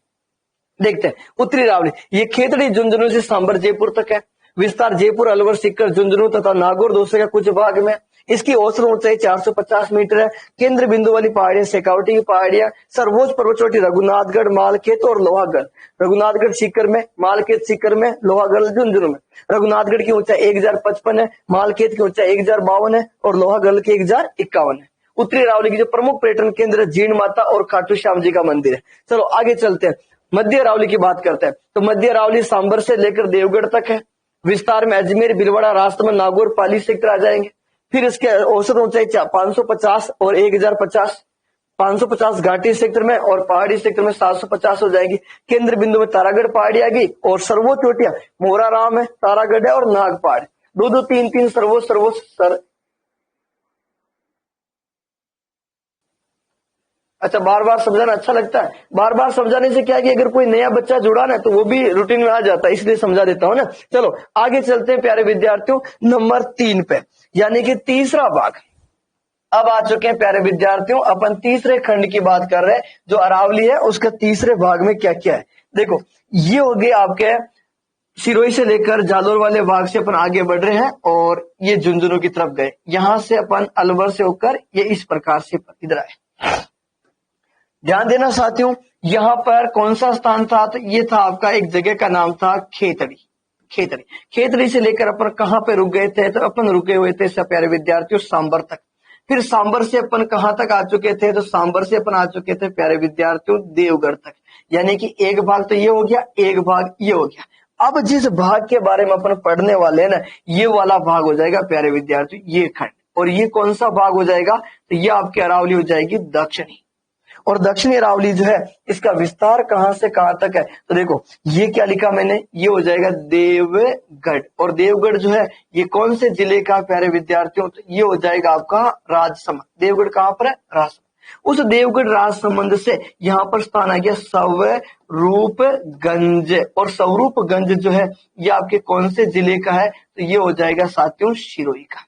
[SPEAKER 1] देखते हैं उत्तरी अरावली, ये खेतड़ी झुंझुनू से सांबर जयपुर तक है। विस्तार जयपुर, अलवर, सीकर, झुंझुनू तथा नागौर दोसे का कुछ भाग में। इसकी औसत ऊंचाई 450 मीटर है। केंद्र बिंदु वाली पहाड़ियां शेखावटी की पहाड़ियां। सर्वोच्च पर्वत चोटी रघुनाथगढ़, मालखेत और लोहागढ़। रघुनाथगढ़ सीकर में, मालखेत सीकर में, लोहागढ़ झुंझुनू में। रघुनाथगढ़ की ऊंचाई 1055 है, मालखेत की ऊंचाई 1052 है, और लोहागढ़ की 1051 है। उत्तरी अरावली की जो प्रमुख पर्यटन केंद्र है जीण माता और खाटू श्याम जी का मंदिर है। चलो आगे चलते हैं, मध्य अरावली की बात करते हैं। तो मध्य अरावली सांबर से लेकर देवगढ़ तक है। विस्तार में अजमेर, भीलवाड़ा, राजसमंद, नागौर, पाली सेक्टर आ जाएंगे। फिर इसके औसत ऊंचाई 550 और 1050। 550 घाटी सेक्टर में और पहाड़ी सेक्टर में 750 हो जाएगी। केंद्र बिंदु में तारागढ़ पहाड़ी आ गई, और सर्वोच्च चोटियां मोराराम है, तारागढ़ है और नाग पहाड़। दो दो तीन तीन सर्वोच्च अच्छा, बार बार समझाना अच्छा लगता है। बार बार समझाने से क्या है कि अगर कोई नया बच्चा जुड़ा ना तो वो भी रूटीन में आ जाता है, इसलिए समझा देता हूं ना। चलो आगे चलते हैं प्यारे विद्यार्थियों नंबर 3 पे, यानी कि तीसरा भाग। अब आ चुके हैं प्यारे विद्यार्थियों, अपन तीसरे खंड की बात कर रहे हैं। जो अरावली है उसका तीसरे भाग में क्या क्या है, देखो ये हो गए आपके सिरोही से लेकर जालोर वाले भाग से अपन आगे बढ़ रहे हैं, और ये झुंझुनू की तरफ गए। यहां से अपन अलवर से होकर ये इस प्रकार से इधर आए। ध्यान देना साथियों, यहाँ पर कौन सा स्थान था? तो ये था आपका, एक जगह का नाम था खेतड़ी। खेतड़ी, खेतड़ी से लेकर अपन कहाँ पे रुक गए थे? तो अपन रुके हुए थे सब प्यारे विद्यार्थियों सांबर तक। फिर सांबर से अपन कहाँ तक आ चुके थे? तो सांबर से अपन आ चुके थे प्यारे विद्यार्थियों देवगढ़ तक। यानी कि एक भाग तो ये हो गया, एक भाग ये हो गया। अब जिस भाग के बारे में अपन पढ़ने वाले हैं ना, ये वाला भाग हो जाएगा प्यारे विद्यार्थियों ये खंड। और ये कौन सा भाग हो जाएगा? तो ये आपकी अरावली हो जाएगी दक्षिणी। और दक्षिणी अरावली जो है इसका विस्तार कहां से कहां तक है? तो देखो ये क्या लिखा मैंने, ये हो जाएगा देवगढ़। और देवगढ़ जो है ये कौन से जिले का प्यारे विद्यार्थियों? तो ये हो जाएगा आपका राजसमंद। देवगढ़ कहां पर है? राजसमंद। उस देवगढ़ राजसमंद से यहाँ पर स्थान आ गया स्वरूपगंज, और स्वरूपगंज जो है ये आपके कौन से जिले का है, तो ये हो जाएगा साथियों सिरोही का।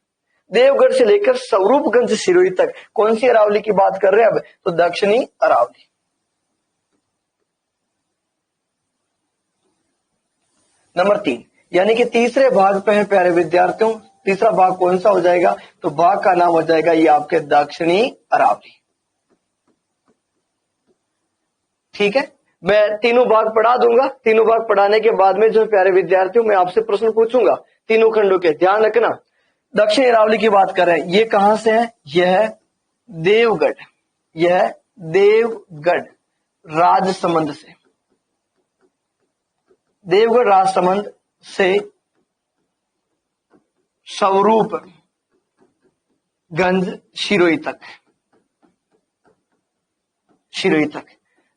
[SPEAKER 1] देवगढ़ से लेकर स्वरूपगंज सिरोही तक कौन सी अरावली की बात कर रहे हैं अब, तो दक्षिणी अरावली। नंबर 3 यानी कि तीसरे भाग पे है प्यारे विद्यार्थियों। तीसरा भाग कौन सा हो जाएगा, तो भाग का नाम हो जाएगा ये आपके दक्षिणी अरावली। ठीक है, मैं तीनों भाग पढ़ा दूंगा। तीनों भाग पढ़ाने के बाद में जो प्यारे विद्यार्थियों मैं आपसे प्रश्न पूछूंगा तीनों खंडों के, ध्यान रखना। दक्षिणी अरावली की बात कर रहे हैं, ये कहां से है, यह है देवगढ़, यह देवगढ़ राजसमंद से, देवगढ़ राजसमंद से स्वरूपगंज सिरोही तक, सिरोही तक।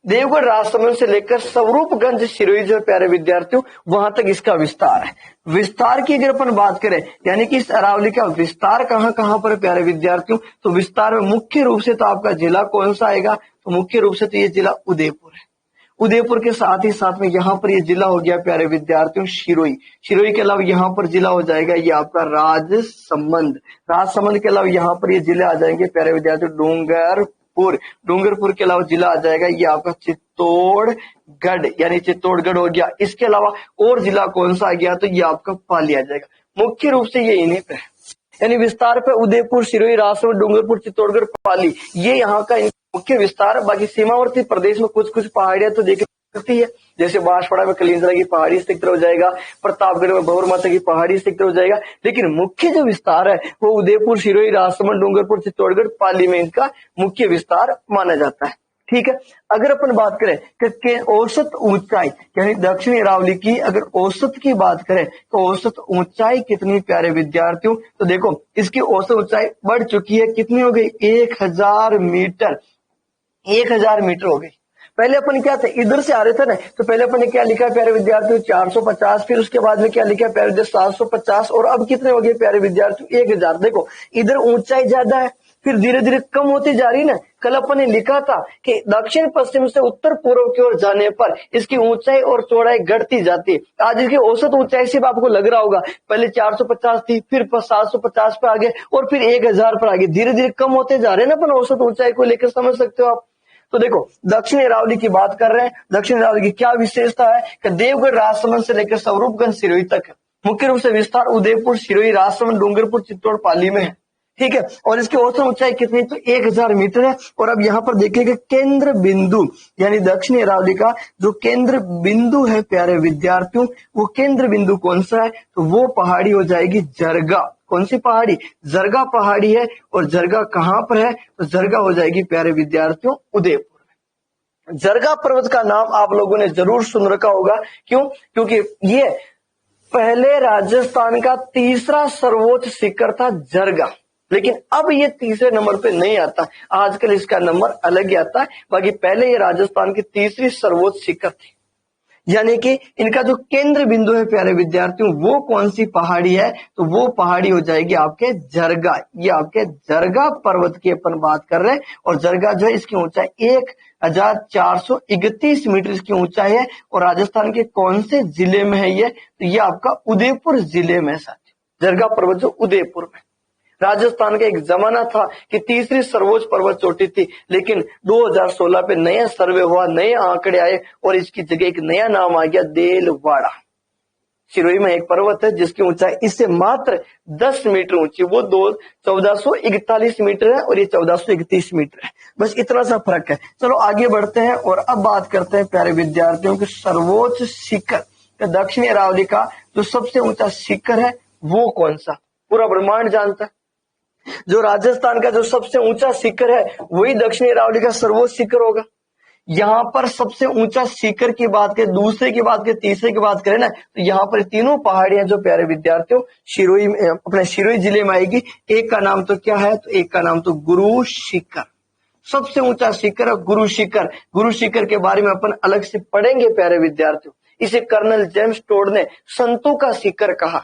[SPEAKER 1] देवगढ़ राजसमंद से लेकर स्वरूपगंज सिरोही जो प्यारे विद्यार्थियों वहां तक इसका विस्तार है। विस्तार की अगर अपन बात करें यानी कि इस अरावली का विस्तार कहां कहां पर प्यारे विद्यार्थियों, तो विस्तार में मुख्य रूप से तो आपका जिला कौन सा आएगा, तो मुख्य रूप से तो ये जिला उदयपुर है। उदयपुर के साथ ही साथ में यहाँ पर ये जिला हो गया प्यारे विद्यार्थियों सिरोही। सिरोही के अलावा यहाँ पर जिला हो जाएगा ये आपका राजसमंद। राजसमंद के अलावा यहाँ पर ये जिले आ जाएंगे प्यारे विद्यार्थियों डूंगरपुर। डूंगरपुर के अलावा जिला आ जाएगा ये आपका चित्तौड़गढ़, यानी चित्तौड़गढ़ हो गया। इसके अलावा और जिला कौन सा आ गया, तो ये आपका पाली आ जाएगा। मुख्य रूप से ये इन्हीं पे है, यानी विस्तार पे उदयपुर, सिरोही, राजसमंद, डूंगरपुर, चित्तौड़गढ़, पाली, ये यहाँ का मुख्य विस्तार। बाकी सीमावर्ती प्रदेश में कुछ कुछ पहाड़ियां तो देख सकती है, जैसे बांसवाड़ा में कलिंजरा की पहाड़ी सेक्टर हो जाएगा, प्रतापगढ़ में भंवर माता की पहाड़ी सेक्टर हो जाएगा, लेकिन मुख्य जो विस्तार है वो उदयपुर, सिरोही, राजसमंद, डूंगरपुर, चित्तौड़गढ़, पाली में इनका मुख्य विस्तार माना जाता है। ठीक है, अगर अपन बात करें कि औसत ऊंचाई यानी दक्षिणी अरावली की अगर औसत की बात करें तो औसत ऊंचाई कितनी प्यारे विद्यार्थियों, तो देखो इसकी औसत ऊंचाई बढ़ चुकी है, कितनी हो गई, 1000 मीटर, 1000 मीटर हो गई। पहले अपन क्या थे, इधर से आ रहे थे ना, तो पहले अपन ने क्या लिखा प्यारे विद्यार्थियों 450, फिर उसके बाद में क्या लिखा प्यारे विद्यार्थियों 750, और अब कितने हो गए प्यारे विद्यार्थियों 1000। देखो इधर ऊंचाई ज्यादा है, फिर धीरे धीरे कम होती जा रही ना। कल अपन ने लिखा था कि दक्षिण पश्चिम से उत्तर पूर्व की ओर जाने पर इसकी ऊंचाई और चौड़ाई घटती जाती है। आज इसकी औसत ऊंचाई से आपको लग रहा होगा पहले 450 थी, फिर 750 पे आ गए और फिर 1000 पर आ गए, धीरे धीरे कम होते जा रहे हैं ना अपन औसत ऊंचाई को लेकर, समझ सकते हो आप। तो देखो दक्षिणी अरावली की बात कर रहे हैं, दक्षिणी अरावली की क्या विशेषता है कि देवगढ़ राजसमंद से लेकर स्वरूपगंज सिरोही तक है। मुख्य रूप से विस्तार उदयपुर, सिरोही, राजसमंद, डूंगरपुर, चित्तौड़, पाली में है। ठीक है, और इसकी औसत ऊंचाई कितनी, तो 1000 मीटर है। और अब यहाँ पर देखिएगा केंद्र बिंदु यानी दक्षिणी अरावली का जो केंद्र बिंदु है प्यारे विद्यार्थियों, वो केंद्र बिंदु कौन सा है, तो वो पहाड़ी हो जाएगी जरगा। कौन सी पहाड़ी, जरगा पहाड़ी है। और जरगा कहां पर है, तो जरगा हो जाएगी प्यारे विद्यार्थियों उदयपुर में। जरगा पर्वत का नाम आप लोगों ने जरूर सुन रखा होगा, क्यों, क्योंकि ये पहले राजस्थान का तीसरा सर्वोच्च शिखर था जरगा, लेकिन अब ये तीसरे नंबर पे नहीं आता, आजकल इसका नंबर अलग ही आता है। बाकी पहले ये राजस्थान की तीसरी सर्वोच्च शिखर थी। यानी कि इनका जो केंद्र बिंदु है प्यारे विद्यार्थियों, वो कौन सी पहाड़ी है, तो वो पहाड़ी हो जाएगी आपके जरगा। ये आपके जरगा पर्वत की अपन बात कर रहे हैं। और जरगा जो है इसकी ऊंचाई 1431 मीटर इसकी ऊंचाई है। और राजस्थान के कौन से जिले में है ये, तो ये आपका उदयपुर जिले में साथी, जरगा पर्वत जो उदयपुर में। राजस्थान का एक जमाना था कि तीसरी सर्वोच्च पर्वत चोटी थी, लेकिन 2016 पे नया सर्वे हुआ, नए आंकड़े आए और इसकी जगह एक नया नाम आ गया देलवाड़ा। सिरोही में एक पर्वत है जिसकी ऊंचाई इससे मात्र 10 मीटर ऊंची, वो 1441 मीटर है और ये 1431 मीटर है। बस इतना सा फर्क है। चलो आगे बढ़ते हैं और अब बात करते हैं प्यारे विद्यार्थियों के सर्वोच्च शिखर दक्षिणी अरावली का जो सबसे ऊंचा शिखर है वो कौन सा, पूरा ब्रह्मांड जानता है। जो राजस्थान का जो सबसे ऊंचा शिखर है वही दक्षिणी अरावली का सर्वोच्च शिखर होगा। यहाँ पर सबसे ऊंचा शिखर की बात करें, दूसरे की बात करें, तीसरे की बात करें ना, तो यहाँ पर तीनों पहाड़ियां जो प्यारे विद्यार्थियों सिरोही में, अपने सिरोही जिले में आएगी। एक का नाम तो क्या है, तो एक का नाम तो गुरु शिखर, सबसे ऊंचा शिखर है गुरु शिखर। गुरु शिखर के बारे में अपन अलग से पढ़ेंगे प्यारे विद्यार्थियों। इसे कर्नल जेम्स टोड ने संतों का शिखर कहा,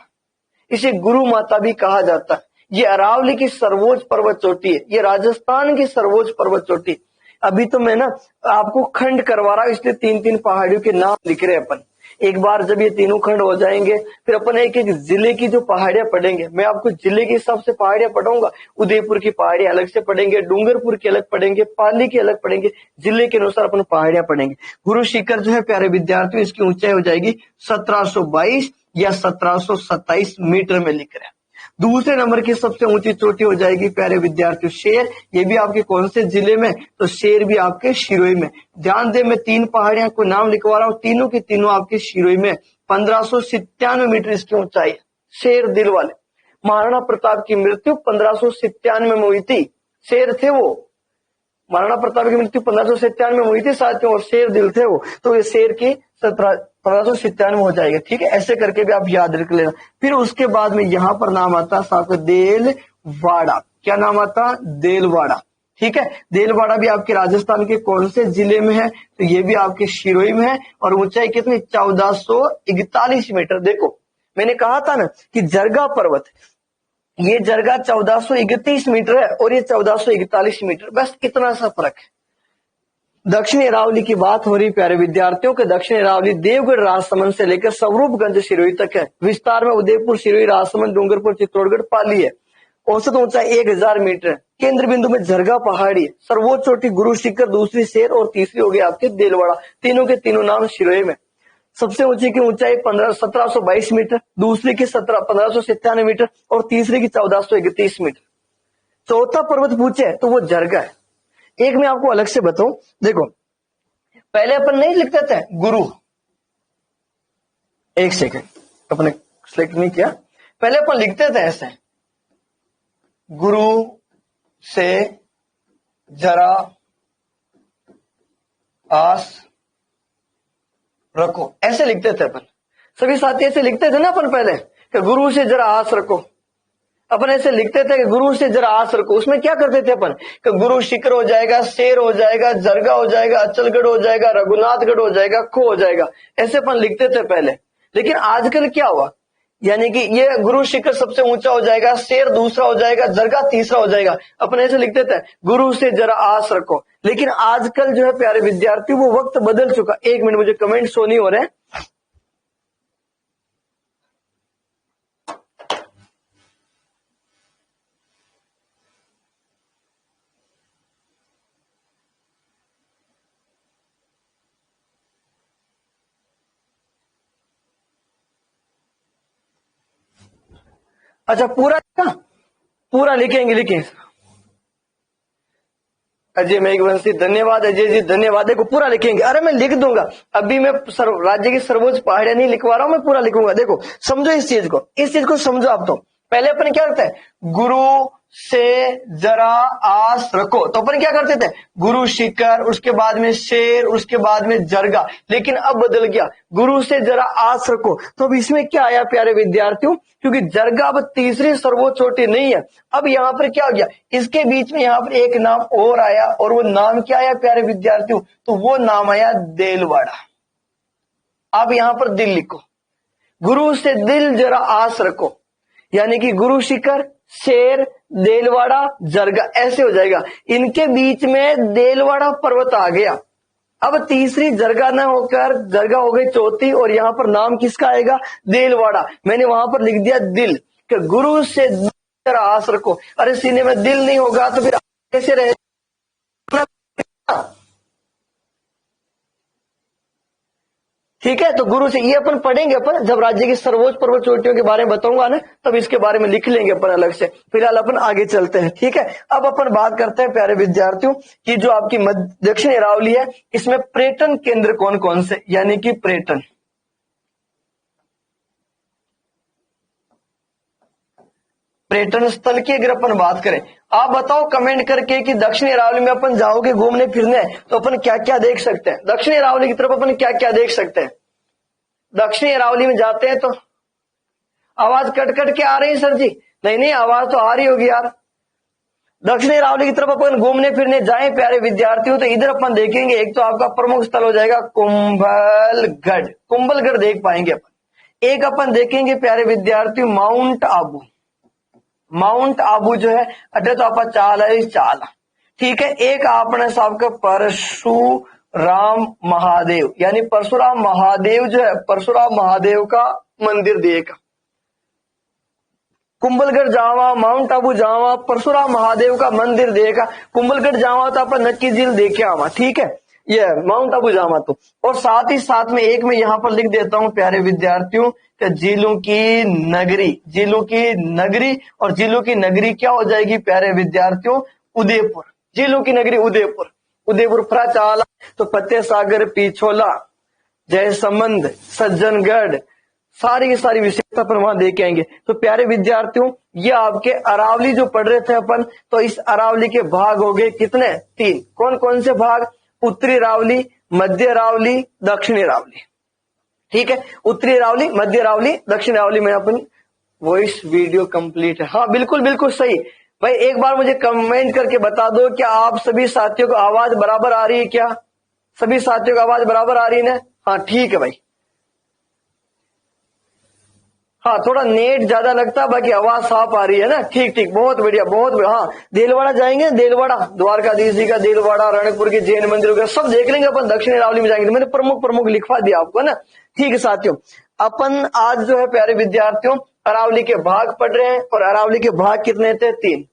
[SPEAKER 1] इसे गुरु माता भी कहा जाता है। ये अरावली की सर्वोच्च पर्वत चोटी है, ये राजस्थान की सर्वोच्च पर्वत चोटी। अभी तो मैं ना आपको खंड करवा रहा हूं, इसलिए 3-3 पहाड़ियों के नाम लिख रहे हैं अपन। एक बार जब ये तीनों खंड हो जाएंगे फिर अपन एक एक जिले की जो पहाड़ियां पढ़ेंगे। मैं आपको जिले के हिसाब से पहाड़ियां पढ़ाऊंगा। उदयपुर की पहाड़ियां अलग से पढ़ेंगे, डूंगरपुर की अलग पढ़ेंगे, पाली की अलग पढ़ेंगे, जिले के अनुसार अपन पहाड़ियां पढ़ेंगे। गुरु शिखर जो है प्यारे विद्यार्थियों, इसकी ऊंचाई हो जाएगी 1722 या 1727 मीटर में लिख रहे हैं। दूसरे नंबर की सबसे ऊंची चोटी हो जाएगी प्यारे विद्यार्थियों शेर। ये भी आपके कौन से जिले में, तो शेर भी आपके शिरोई में। ध्यान दे, मैं 3 पहाड़ियां को नाम लिखवा रहा हूं, तीनों की तीनों आपके शिरोई में। 1597 मीटर इसकी ऊंचाई है। शेर दिल वाले, महाराणा प्रताप की मृत्यु 1597 में हुई थी। शेर थे वो, महाराणा प्रताप की मृत्यु 1597 में हुई थी साथियों, और शेर दिल थे वो, तो ये शेर की 1597 हो जाएगा। ठीक है, ऐसे करके भी आप याद रख लेना। फिर उसके बाद में यहां पर नाम आता साथ देलवाड़ा। क्या नाम आता? देलवाड़ा। ठीक है, देलवाड़ा भी आपके राजस्थान के कौन से जिले में है, तो ये भी आपके शिरोई में है। और ऊंचाई कितनी? 1441 मीटर। देखो मैंने कहा था ना कि जरगा पर्वत, ये जरगा 1431 मीटर है और ये 1441 मीटर, बस इतना सा फर्क है। दक्षिणी अरावली की बात हो रही प्यारे विद्यार्थियों के, दक्षिणी अरावली देवगढ़ राजसमंद से लेकर स्वरूपगंज सिरोही तक है। विस्तार में उदयपुर, सिरोही, राजसमंद, डूंगरपुर, चित्तौड़गढ़, पाली है। औसत ऊंचाई 1000 मीटर है। केंद्र बिंदु में जरगा पहाड़ी है। सर्वोच्च चोटी गुरु शिखर, दूसरी शेर और तीसरी हो गई आपके देलवाड़ा। तीनों के तीनों नाम सिरोही में। सबसे ऊंची की ऊंचाई 1722 मीटर, दूसरी की 1597 मीटर और तीसरी की 1431 मीटर। चौथा पर्वत पूछे तो वो जरगा है। एक मैं आपको अलग से बताऊं, देखो पहले अपन नहीं लिखते थे गुरु, एक सेकंड अपने सिलेक्ट नहीं किया, पहले अपन लिखते थे ऐसे, गुरु से जरा आस रखो, ऐसे लिखते थे अपन। सभी साथी ऐसे लिखते थे ना अपन पहले कि गुरु से जरा आस रखो। अपन ऐसे लिखते थे कि गुरु से जरा आस रखो। उसमें क्या करते थे अपन कि गुरु शिखर हो जाएगा, शेर हो जाएगा, जरगा हो जाएगा, अचलगढ़ हो जाएगा, रघुनाथगढ़ हो जाएगा, खो हो जाएगा, ऐसे अपन लिखते थे पहले। लेकिन आजकल क्या हुआ, यानी कि ये गुरु शिखर सबसे ऊंचा हो जाएगा, शेर दूसरा हो जाएगा, जरगा तीसरा हो जाएगा। अपन ऐसे लिखते थे गुरु से जरा आस रखो। लेकिन आजकल जो है प्यारे विद्यार्थी वो वक्त बदल चुका। एक मिनट, मुझे कमेंट शो नहीं हो रहे। अच्छा पूरा लिखेंगे। अजय मेघवंशी धन्यवाद, अजय जी धन्यवाद। देखो पूरा लिखेंगे, अरे मैं लिख दूंगा। अभी मैं राज्य की सर्वोच्च पहाड़ियां नहीं लिखवा रहा हूं, मैं पूरा लिखूंगा। देखो समझो इस चीज को समझो आप। तो पहले अपन क्या करते हैं, गुरु से जरा आस रखो, तो अपन क्या करते थे, गुरु शिखर, उसके बाद में शेर, उसके बाद में जरगा। लेकिन अब बदल गया, गुरु से जरा आस रखो। तो अब इसमें क्या आया प्यारे विद्यार्थियों, क्योंकि जरगा अब तीसरी सर्वोच्च चोटी नहीं है। अब यहाँ पर क्या हो गया, इसके बीच में यहाँ पर एक नाम और आया, और वो नाम क्या आया प्यारे विद्यार्थियों, तो वो नाम आया देलवाड़ा। अब यहाँ पर दिल लिखो, गुरु से दिल जरा आस रखो, यानी कि गुरु शिखर, शेर, देलवाड़ा, जरगा, ऐसे हो जाएगा। इनके बीच में देलवाड़ा पर्वत आ गया। अब तीसरी जरगा न होकर जरगा हो गई चौथी, और यहां पर नाम किसका आएगा, देलवाड़ा। मैंने वहां पर लिख दिया दिल, कि गुरु से दिल आस रखो। अरे सीने में दिल नहीं होगा तो फिर कैसे रहेगा। ठीक है, तो गुरु से ये अपन पढ़ेंगे, अपन जब राज्य की सर्वोच्च पर्वत चोटियों के बारे में बताऊंगा ना, तब इसके बारे में लिख लेंगे अपन अलग से। फिलहाल अपन आगे चलते हैं। ठीक है, अब अपन बात करते हैं प्यारे विद्यार्थियों की जो आपकी दक्षिण अरावली है, इसमें पर्यटन केंद्र कौन कौन से, यानी कि पर्यटन स्थल की अगर अपन बात करें, आप बताओ कमेंट करके कि दक्षिणी अरावली में अपन जाओगे घूमने फिरने तो अपन क्या क्या देख सकते हैं। दक्षिणी अरावली की तरफ अपन क्या क्या देख सकते हैं। दक्षिणी अरावली में जाते हैं तो आवाज कट कट के आ रही है सर जी, नहीं आवाज तो आ रही होगी यार। दक्षिणी अरावली की तरफ अपन घूमने फिरने जाएं प्यारे विद्यार्थियों, तो इधर अपन देखेंगे, एक तो आपका प्रमुख स्थल हो जाएगा कुंभलगढ़ देख पाएंगे अपन। एक अपन देखेंगे प्यारे विद्यार्थियों माउंट आबू, माउंट आबू जो है अटे तो आप चाल है चाल, ठीक है। एक आपने साहब का परशुराम महादेव, यानी परशुराम महादेव जो है, परशुराम महादेव का मंदिर देखा। कुंभलगढ़ जावा, माउंट आबू जावा, परशुराम महादेव का मंदिर देखा। कुंभलगढ़ जावा तो आप नक्की झील देखे आवा, ठीक है। ये माउंट आबू जावा तो, और साथ ही साथ में एक मैं यहाँ पर लिख देता हूँ प्यारे विद्यार्थियों कि झीलों की नगरी, झीलों की नगरी, और झीलों की नगरी क्या हो जाएगी प्यारे विद्यार्थियों? उदयपुर। झीलों की नगरी उदयपुर। उदयपुर प्राचाला तो फतेह सागर, पिछोला, जयसमंद, सज्जनगढ़, सारी की सारी विशेषता पर वहां देख आएंगे। तो प्यारे विद्यार्थियों ये आपके अरावली जो पढ़ रहे थे अपन, तो इस अरावली के भाग हो गए कितने? 3। कौन कौन से भाग? उत्तरी रावली, मध्य रावली, दक्षिणी रावली, ठीक है। उत्तरी रावली, मध्य रावली, दक्षिण रावली में अपन वॉइस वीडियो कंप्लीट है। हाँ बिल्कुल बिल्कुल सही भाई। एक बार मुझे कमेंट करके बता दो क्या आप सभी साथियों को आवाज बराबर आ रही है? क्या सभी साथियों को आवाज बराबर आ रही है ना? हाँ ठीक है भाई। हाँ थोड़ा नेट ज्यादा लगता है, बाकी आवाज साफ आ रही है ना? ठीक ठीक, बहुत बढ़िया बहुत बढ़िया। हाँ देलवाड़ा जाएंगे, देलवाड़ा द्वारकाधीश जी का देलवाड़ा, रणकपुर के जैन मंदिर वगैरह सब देख लेंगे अपन। दक्षिणी रावली में जाएंगे, मैंने प्रमुख प्रमुख लिखवा दिया आपको ना, ठीक है साथियों। अपन आज जो है प्यारे विद्यार्थियों अरावली के भाग पढ़ रहे हैं, और अरावली के भाग कितने थे? 3।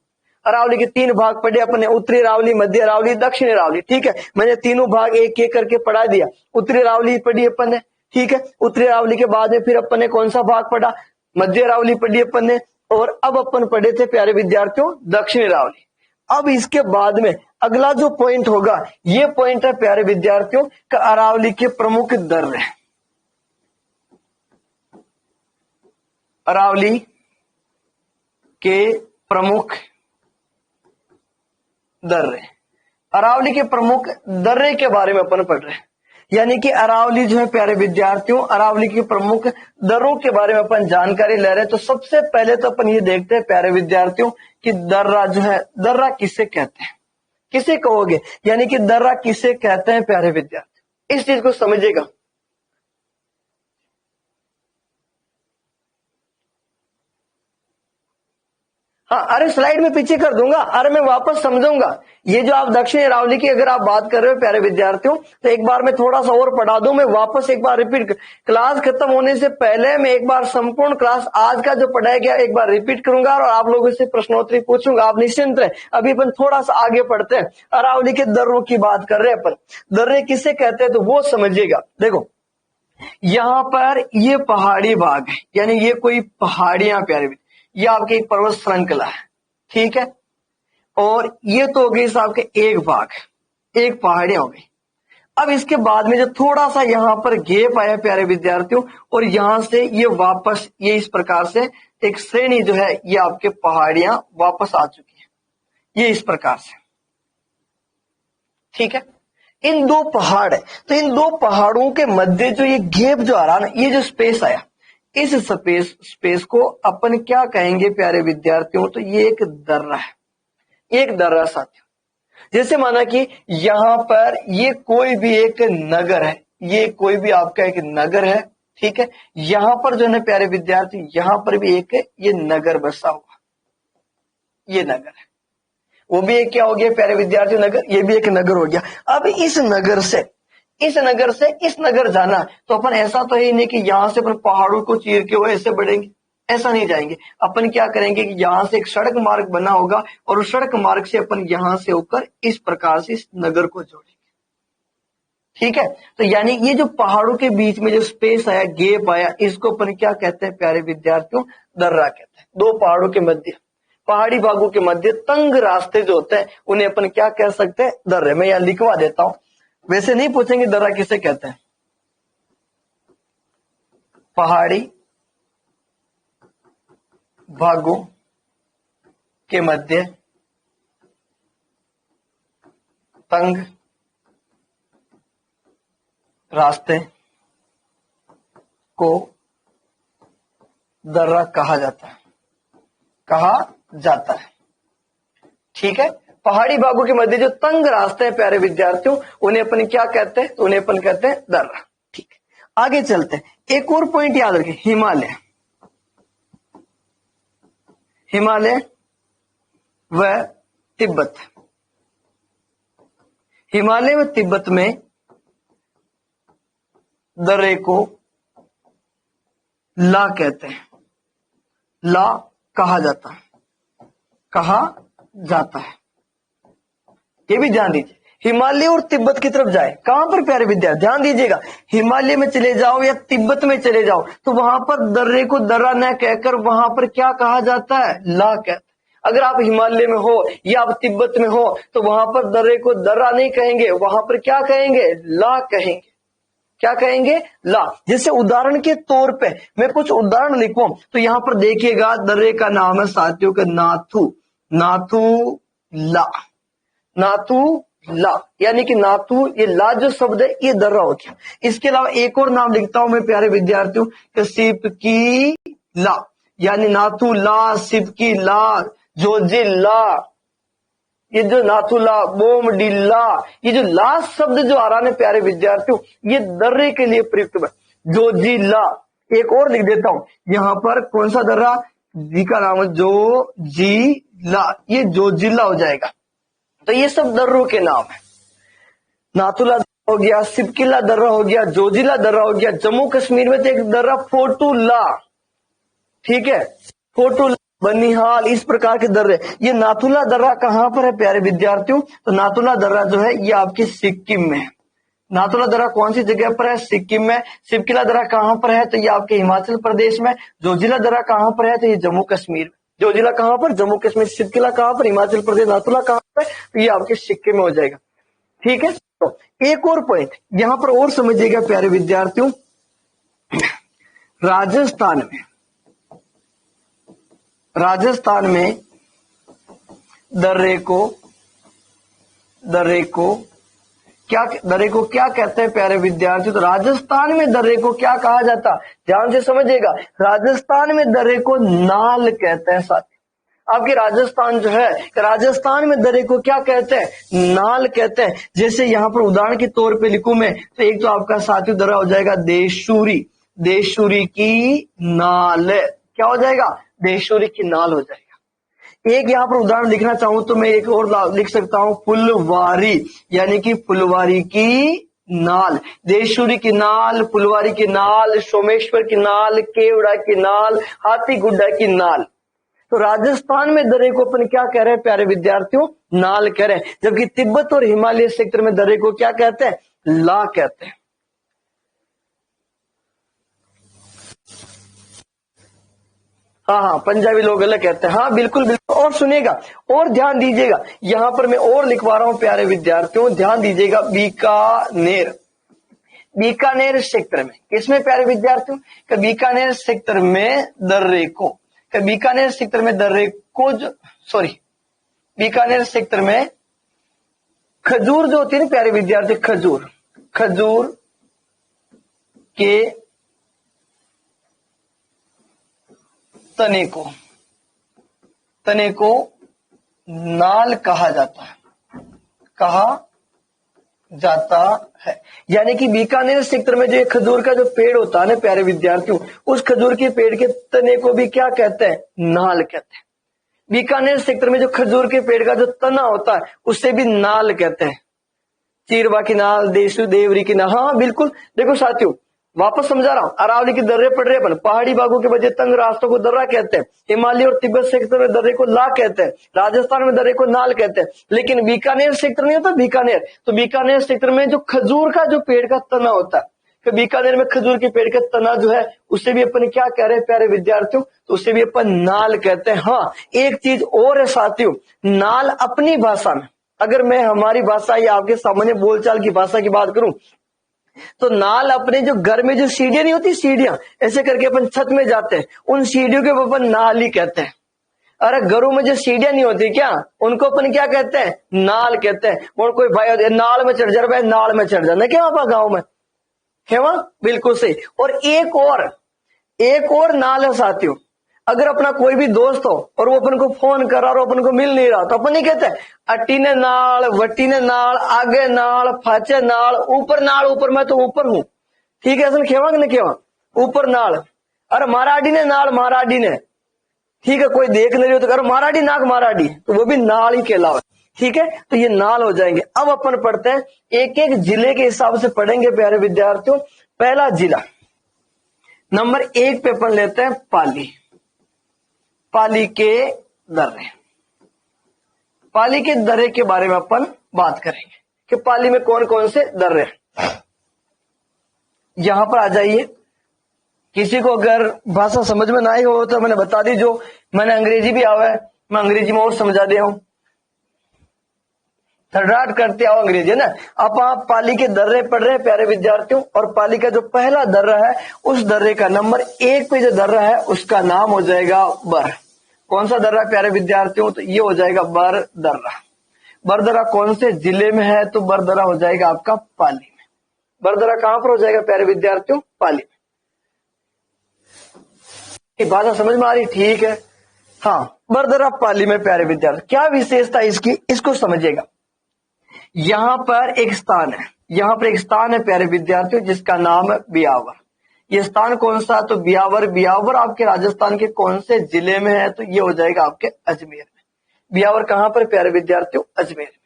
[SPEAKER 1] अरावली के 3 भाग पढ़े अपन ने, उत्तरी रावली, मध्य रावली, दक्षिणी रावली, ठीक है। मैंने तीनों भाग एक एक करके पढ़ा दिया। उत्तरी रावली पढ़ी अपन ने, ठीक है। उत्तरी रावली के बाद में फिर अपन ने कौन सा भाग पढ़ा? मध्य रावली पढ़ी अपन ने, और अब अपन पढ़े थे प्यारे विद्यार्थियों दक्षिणी रावली। अब इसके बाद में अगला जो पॉइंट होगा, ये पॉइंट है प्यारे विद्यार्थियों का अरावली के प्रमुख दर्रे। अरावली के प्रमुख दर्रे, अरावली के प्रमुख दर्रे के बारे में अपन पढ़ रहे हैं। यानी कि अरावली जो है प्यारे विद्यार्थियों, अरावली के प्रमुख दर्रों के बारे में अपन जानकारी ले रहे हैं। तो सबसे पहले तो अपन ये देखते हैं प्यारे विद्यार्थियों कि दर्रा जो है, दर्रा किसे कहते हैं? किसे कहोगे? यानी कि दर्रा किसे कहते हैं प्यारे विद्यार्थी? इस चीज को समझिएगा। हाँ अरे स्लाइड में पीछे कर दूंगा, अरे मैं वापस समझाऊंगा। ये जो आप दक्षिणी रावली की अगर आप बात कर रहे हो प्यारे विद्यार्थियों, तो एक बार मैं थोड़ा सा और पढ़ा दूं, मैं वापस एक बार रिपीट। क्लास खत्म होने से पहले मैं एक बार संपूर्ण क्लास आज का जो पढ़ाया गया एक बार रिपीट करूंगा, और आप लोगों से प्रश्नोत्तरी पूछूंगा। आप निश्चिंत रहे, अभी अपन थोड़ा सा आगे पढ़ते हैं। अरावली के दर्रों की बात कर रहे हैं अपन। दर्रे किसे कहते हैं तो वो समझिएगा। देखो यहां पर ये पहाड़ी भाग है, यानी ये कोई पहाड़ियां प्यारे, ये आपके एक पर्वत श्रृंखला है, ठीक है। और ये तो हो गई साहब के एक भाग, एक पहाड़ियां हो गई। अब इसके बाद में जो थोड़ा सा यहां पर गैप आया प्यारे विद्यार्थियों, और यहां से ये वापस ये इस प्रकार से एक श्रेणी जो है ये आपके पहाड़ियां वापस आ चुकी है, ये इस प्रकार से, ठीक है। इन 2 पहाड़ है, तो इन 2 पहाड़ों के मध्य जो ये गैप जो आ रहा ना, ये जो स्पेस आया, इस स्पेस को अपन क्या कहेंगे प्यारे विद्यार्थियों? तो ये एक दर्रा है, एक दर्रा साथियों। जैसे माना कि यहां पर ये कोई भी एक नगर है, ये कोई भी आपका एक नगर है, ठीक है। यहां पर जो है प्यारे विद्यार्थी, यहां पर भी एक ये नगर बसा हुआ, ये नगर है, वो भी एक क्या हो गया प्यारे विद्यार्थी? नगर, ये भी एक नगर हो गया। अब इस नगर से इस नगर जाना, तो अपन ऐसा तो ही नहीं कि यहां से अपन पहाड़ों को चीर के वो ऐसे बढ़ेंगे, ऐसा नहीं जाएंगे। अपन क्या करेंगे कि यहां से एक सड़क मार्ग बना होगा, और उस सड़क मार्ग से अपन यहां से होकर इस प्रकार से इस नगर को जोड़ेंगे, ठीक है। तो यानी ये जो पहाड़ों के बीच में जो स्पेस आया, गैप आया, इसको अपन क्या कहते हैं प्यारे विद्यार्थियों? दर्रा कहते हैं। 2 पहाड़ों के मध्य, पहाड़ी भागों के मध्य तंग रास्ते जो होते हैं उन्हें अपन क्या कह सकते हैं? दर्रे। मैं यहां लिखवा देता हूं, वैसे नहीं पूछेंगे दर्रा किसे कहते हैं। पहाड़ी भागों के मध्य तंग रास्ते को दर्रा कहा जाता है, ठीक है। पहाड़ी भागों के मध्य जो तंग रास्ते हैं प्यारे विद्यार्थियों, उन्हें अपन क्या कहते हैं? तो उन्हें अपन कहते हैं दर्रा, ठीक है। आगे चलते हैं, एक और पॉइंट याद रखें, हिमालय। हिमालय व तिब्बत। हिमालय व तिब्बत में दर्रे को ला कहते हैं, ला कहा जाता है, कहा जाता है। ये भी ध्यान दीजिए, हिमालय और तिब्बत की तरफ जाए, कहां पर प्यारे विद्यार्थी, ध्यान दीजिएगा, हिमालय में चले जाओ या तिब्बत में चले जाओ तो वहां पर दर्रे को दर्रा न कहकर वहां पर क्या कहा जाता है, ला कहते हैं। अगर आप हिमालय में हो या आप तिब्बत में हो तो वहां पर दर्रे को दर्रा नहीं कहेंगे, वहां पर क्या कहेंगे, ला कहेंगे। क्या कहेंगे, ला। जैसे उदाहरण के तौर पे मैं कुछ उदाहरण लिखूं तो यहां पर देखिएगा, दर्रे का नाम है साथियों का नाथू, नाथू ला, नाथू ला, यानी कि नाथू, ये ला जो शब्द है ये दर्रा हो गया। इसके अलावा एक और नाम लिखता हूं मैं प्यारे विद्यार्थियों, सिपकी ला, यानी नाथू ला, सिपकी ला, जोजिला, ये जो नाथुला, बोमडिल्ला, ये जो लास्ट शब्द जो आ रहा है प्यारे विद्यार्थियों, ये दर्रे के लिए प्रयुक्त है। जोजिला, एक और लिख देता हूं यहां पर, कौन सा दर्रा, जी का नाम है जोजिला, ये जोजिला हो जाएगा। तो ये सब दर्रों के नाम है। नाथुला हो गया, सिपकिला दर्रा हो गया, जोजिला दर्रा हो गया। जम्मू कश्मीर में तो एक दर्रा फोटुला, ठीक है, फोटुला, बनिहाल, इस प्रकार के दर्रे। ये नाथुला दर्रा कहां पर है प्यारे विद्यार्थियों, तो नाथुला दर्रा जो है ये आपके सिक्किम में है। नाथुला दर्रा कौन सी जगह पर है, सिक्किम में। सिपकिला दर्रा कहां पर है, तो ये आपके हिमाचल प्रदेश में। जोजिला दर्रा कहां पर है, तो ये जम्मू कश्मीर। जोजिला कहां पर, जम्मू कश्मीर। सिपकिला कहां पर, हिमाचल प्रदेश। नाथुला कहां पर, तो ये आपके सिक्किम में हो जाएगा, ठीक है। तो एक और पॉइंट यहां पर और समझिएगा प्यारे विद्यार्थियों, राजस्थान में, राजस्थान में दर्रे को क्या कहते हैं प्यारे विद्यार्थी, तो राजस्थान में दर्रे को क्या कहा जाता, ध्यान से समझिएगा, राजस्थान में दर्रे को नाल कहते हैं साथी। आपके राजस्थान जो है, राजस्थान में दर्रे को क्या कहते हैं, नाल कहते हैं। जैसे यहां पर उदाहरण के तौर पे लिखूं मैं, तो एक तो आपका साथी दर्रा हो जाएगा देशूरी, देशूरी की नाल, क्या हो जाएगा, देशूरी की नाल हो जाएगा। एक यहां पर उदाहरण लिखना चाहूं तो मैं एक और लिख सकता हूं, फुलवारी, यानी कि फुलवारी की नाल, देशूरी की नाल, फुलवारी की नाल, सोमेश्वर की नाल, केवड़ा की नाल, हाथीगुड्डा की नाल। तो राजस्थान में दर्रे को अपन क्या कह रहे हैं प्यारे विद्यार्थियों, नाल कह रहे हैं। जबकि तिब्बत और हिमालय क्षेत्र में दर्रे को क्या कहते हैं, ला कहते हैं। हाँ, पंजाबी लोग अलग कहते हैं, हाँ बिल्कुल बिल्कुल। और सुनिएगा और ध्यान दीजिएगा, यहां पर मैं और लिखवा रहा हूं प्यारे विद्यार्थियों, ध्यान दीजिएगा, बीकानेर, बीकानेर क्षेत्र में, किसमें प्यारे विद्यार्थियों, बीकानेर क्षेत्र में दर्रे को, बीकानेर क्षेत्र में दर्रे को, बीकानेर क्षेत्र में खजूर जो होती है ना प्यारे विद्यार्थी, खजूर, खजूर के तने को नाल कहा जाता है, यानी कि बीकानेर क्षेत्र में जो खजूर का जो पेड़ होता है ना प्यारे विद्यार्थियों, उस खजूर के पेड़ के तने को भी क्या कहते हैं, नाल कहते हैं। बीकानेर क्षेत्र में जो खजूर के पेड़ का जो तना होता है उसे भी नाल कहते हैं। चीरवा की नाल, देशु देवरी की नाल, हाँ बिल्कुल। देखो साथियों, वापस समझा रहा हूं, अरावली के दर्रे पड़ रहे अपन, पहाड़ी बागों के वजह तंग रास्तों को दर्रा कहते हैं, हिमालय और तिब्बत क्षेत्र में दर्रे को ला कहते हैं, राजस्थान में दर्रे को नाल कहते हैं। लेकिन बीकानेर क्षेत्र नहीं होता बीकानेर, तो बीकानेर क्षेत्र में जो खजूर का जो पेड़ का तना होता है, तो बीकानेर में खजूर के पेड़ का तना जो है उसे भी अपन क्या कह रहे हैं प्यारे विद्यार्थियों, तो उसे भी अपन नाल कहते हैं। हाँ, एक चीज और है साथियों, नाल अपनी भाषा में, अगर मैं हमारी भाषा या आपके सामान्य बोलचाल की भाषा की बात करूं तो नाल अपने जो घर में जो सीढ़ियां नहीं होती, सीढ़ियां ऐसे करके अपन छत में जाते हैं, उन सीढ़ियों के अपन नाल ही कहते हैं। अरे घरों में जो सीढ़ियां नहीं होती क्या, उनको अपन क्या कहते हैं, नाल कहते हैं। और कोई भाई नाल में चढ़ जा रहा है, नाल में चढ़ जाना क्या वहां गाँव में है, वहां बिल्कुल सही। और एक और नाल है साथियों, अगर अपना कोई भी दोस्त हो और वो अपन को फोन कर रहा और अपन को मिल नहीं रहा तो अपन नहीं कहते अटी ने नाल, वटी ने नाल, आगे नाल, फाचे नाल, ऊपर मैं तो ऊपर हूं, ठीक है, ऐसा खेवा कि नहीं खेवा, ऊपर नाल। अरे महाराडी ने नाल, महाराडी ने, ठीक है, कोई देख नहीं रही हो तो करो माराडी नाक माराडी, तो वो भी नाल ही कहलावा। ठीक है, तो ये नाल हो जाएंगे। अब अपन पढ़ते हैं, एक एक जिले के हिसाब से पढ़ेंगे प्यारे विद्यार्थियों। पहला जिला नंबर 1 पे अपन लेते हैं पाली। पाली के दर्रे। पाली के दर्रे के बारे में अपन बात करेंगे कि पाली में कौन कौन से दर्रे हैं। यहां पर आ जाइए। किसी को अगर भाषा समझ में ना आई हो तो मैंने बता दी, जो मैंने अंग्रेजी भी आवा है मैं अंग्रेजी में और समझा दे हूं। थर्राट करते आओ अंग्रेजी, है ना। अब आप पाली के दर्रे पढ़ रहे हैं प्यारे विद्यार्थियों, और पाली का जो पहला दर्रा है उस दर्रे का नंबर 1 पे जो दर्रा है उसका नाम हो जाएगा बर। कौन सा दर्रा प्यारे विद्यार्थियों, तो ये हो जाएगा बर दर्रा। बर दर्रा कौन से जिले में है, तो बर दर्रा हो जाएगा आपका पाली में। बर दर्रा कहां पर हो जाएगा प्यारे विद्यार्थियों, पाली में। भाषा समझ में आ रही, ठीक है। हाँ, बर दर्रा पाली में प्यारे विद्यार्थी। क्या विशेषता इसकी, इसको समझिएगा। यहां पर एक स्थान है, यहां पर एक स्थान है प्यारे विद्यार्थियों जिसका नाम है बियावर। ये स्थान कौन सा, तो बियावर। बियावर आपके राजस्थान के कौन से जिले में है, तो ये हो जाएगा आपके अजमेर में। बियावर कहां पर प्यारे विद्यार्थियों, अजमेर में।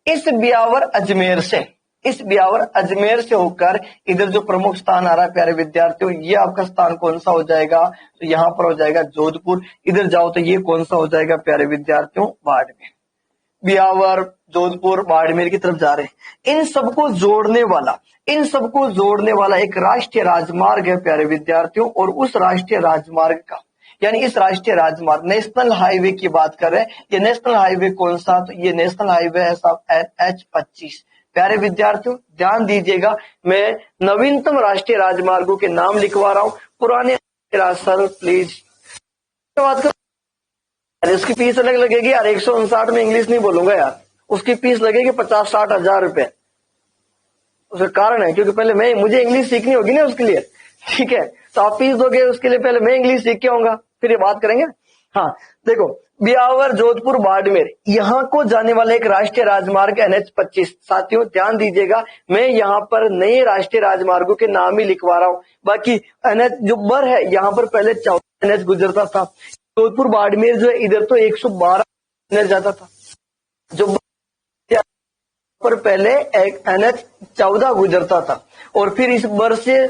[SPEAKER 1] इस बियावर अजमेर से, इस बियावर अजमेर से होकर इधर जो प्रमुख स्थान आ रहा है प्यारे विद्यार्थियों, ये आपका स्थान कौन सा हो जाएगा, तो यहां पर हो जाएगा जोधपुर। इधर जाओ तो ये कौन सा हो जाएगा प्यारे विद्यार्थियों, बाड़मेर। बियावर, जोधपुर, बाड़मेर की तरफ जा रहे हैं। इन सबको जोड़ने वाला, इन सबको जोड़ने वाला एक राष्ट्रीय राजमार्ग है प्यारे विद्यार्थियों। और उस राष्ट्रीय राजमार्ग का, यानी इस राष्ट्रीय राजमार्ग नेशनल हाईवे की बात कर रहे हैं। ये नेशनल हाईवे कौन सा, तो ये नेशनल हाईवे है साहब NH-25। प्यारे विद्यार्थियों ध्यान दीजिएगा, मैं नवीनतम राष्ट्रीय राजमार्गों के नाम लिखवा रहा हूं। पुराने सर प्लीज बात कर, उसकी फीस अलग लगेगी यार। 159 में इंग्लिश नहीं बोलूंगा यार, उसकी फीस लगेगी 50-60 हजार रुपए। उसका कारण है क्योंकि पहले मुझे इंग्लिश सीखनी होगी ना उसके लिए। ठीक है, तो आप फीस दोगे उसके लिए, पहले मैं इंग्लिश सीख के आऊंगा, फिर ये बात करेंगे। हाँ देखो, बियावर, जोधपुर, बाड़मेर, यहाँ को जाने वाला एक राष्ट्रीय राजमार्ग NH-25। साथियों ध्यान दीजिएगा, मैं यहाँ पर नए राष्ट्रीय राजमार्गों के नाम ही लिखवा रहा हूँ। बाकी NH जो बर है, यहाँ पर पहले 14 NH गुजरता था। जोधपुर बाड़मेर जो है इधर तो 112 NH जाता था। जो पर पहले एक NH-14 गुजरता था, और फिर इस बर से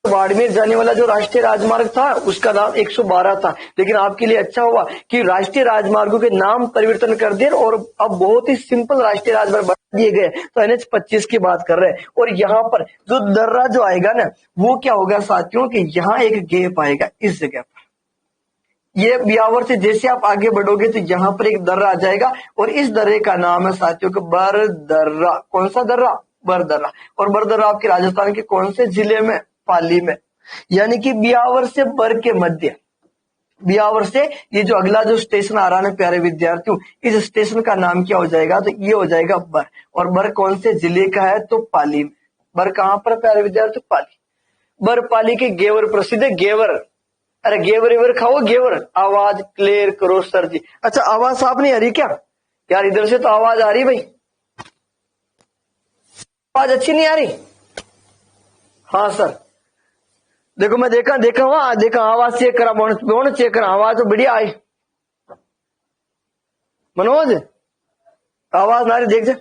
[SPEAKER 1] बाड़मेर जाने वाला जो राष्ट्रीय राजमार्ग था उसका नाम 112 था। लेकिन आपके लिए अच्छा हुआ कि राष्ट्रीय राजमार्गों के नाम परिवर्तन कर दिए और अब बहुत ही सिंपल राष्ट्रीय राजमार्ग बना दिए गए। तो NH-25 की बात कर रहे हैं। और यहाँ पर जो दर्रा जो आएगा ना, वो क्या होगा साथियों कि यहाँ एक गैप आएगा इस जगह पर। ये बियावर से जैसे आप आगे बढ़ोगे तो यहाँ पर एक दर्रा आ जाएगा, और इस दर्रे का नाम है साथियों का बर दर्रा। कौन सा दर्रा, बर दर्रा। और बर दर्रा आपके राजस्थान के कौन से जिले में, पाली में। यानी कि बियावर से बर के मध्य, बियावर से ये जो अगला जो स्टेशन आ रहा है प्यारे विद्यार्थियों, इस स्टेशन का नाम क्या हो जाएगा, तो ये हो जाएगा बर। और बर कौन से जिले का है, तो पाली में। बर कहां पर प्यारे विद्यार्थियों, पाली। बर पाली के गेवर प्रसिद्ध है, गेवर। अरे गेवर वेवर खाओ, गेवर। आवाज क्लियर करो सर जी। अच्छा आवाज साफ नहीं आ रही क्या यार, इधर से तो आवाज आ रही भाई, आवाज अच्छी नहीं आ रही। हाँ सर, देखो मैं देखा हुआ, देखा आवाज चेक करा, बोन चेक करा, आवाज तो बढ़िया आई। मनोज आवाज ना रही, देख जा।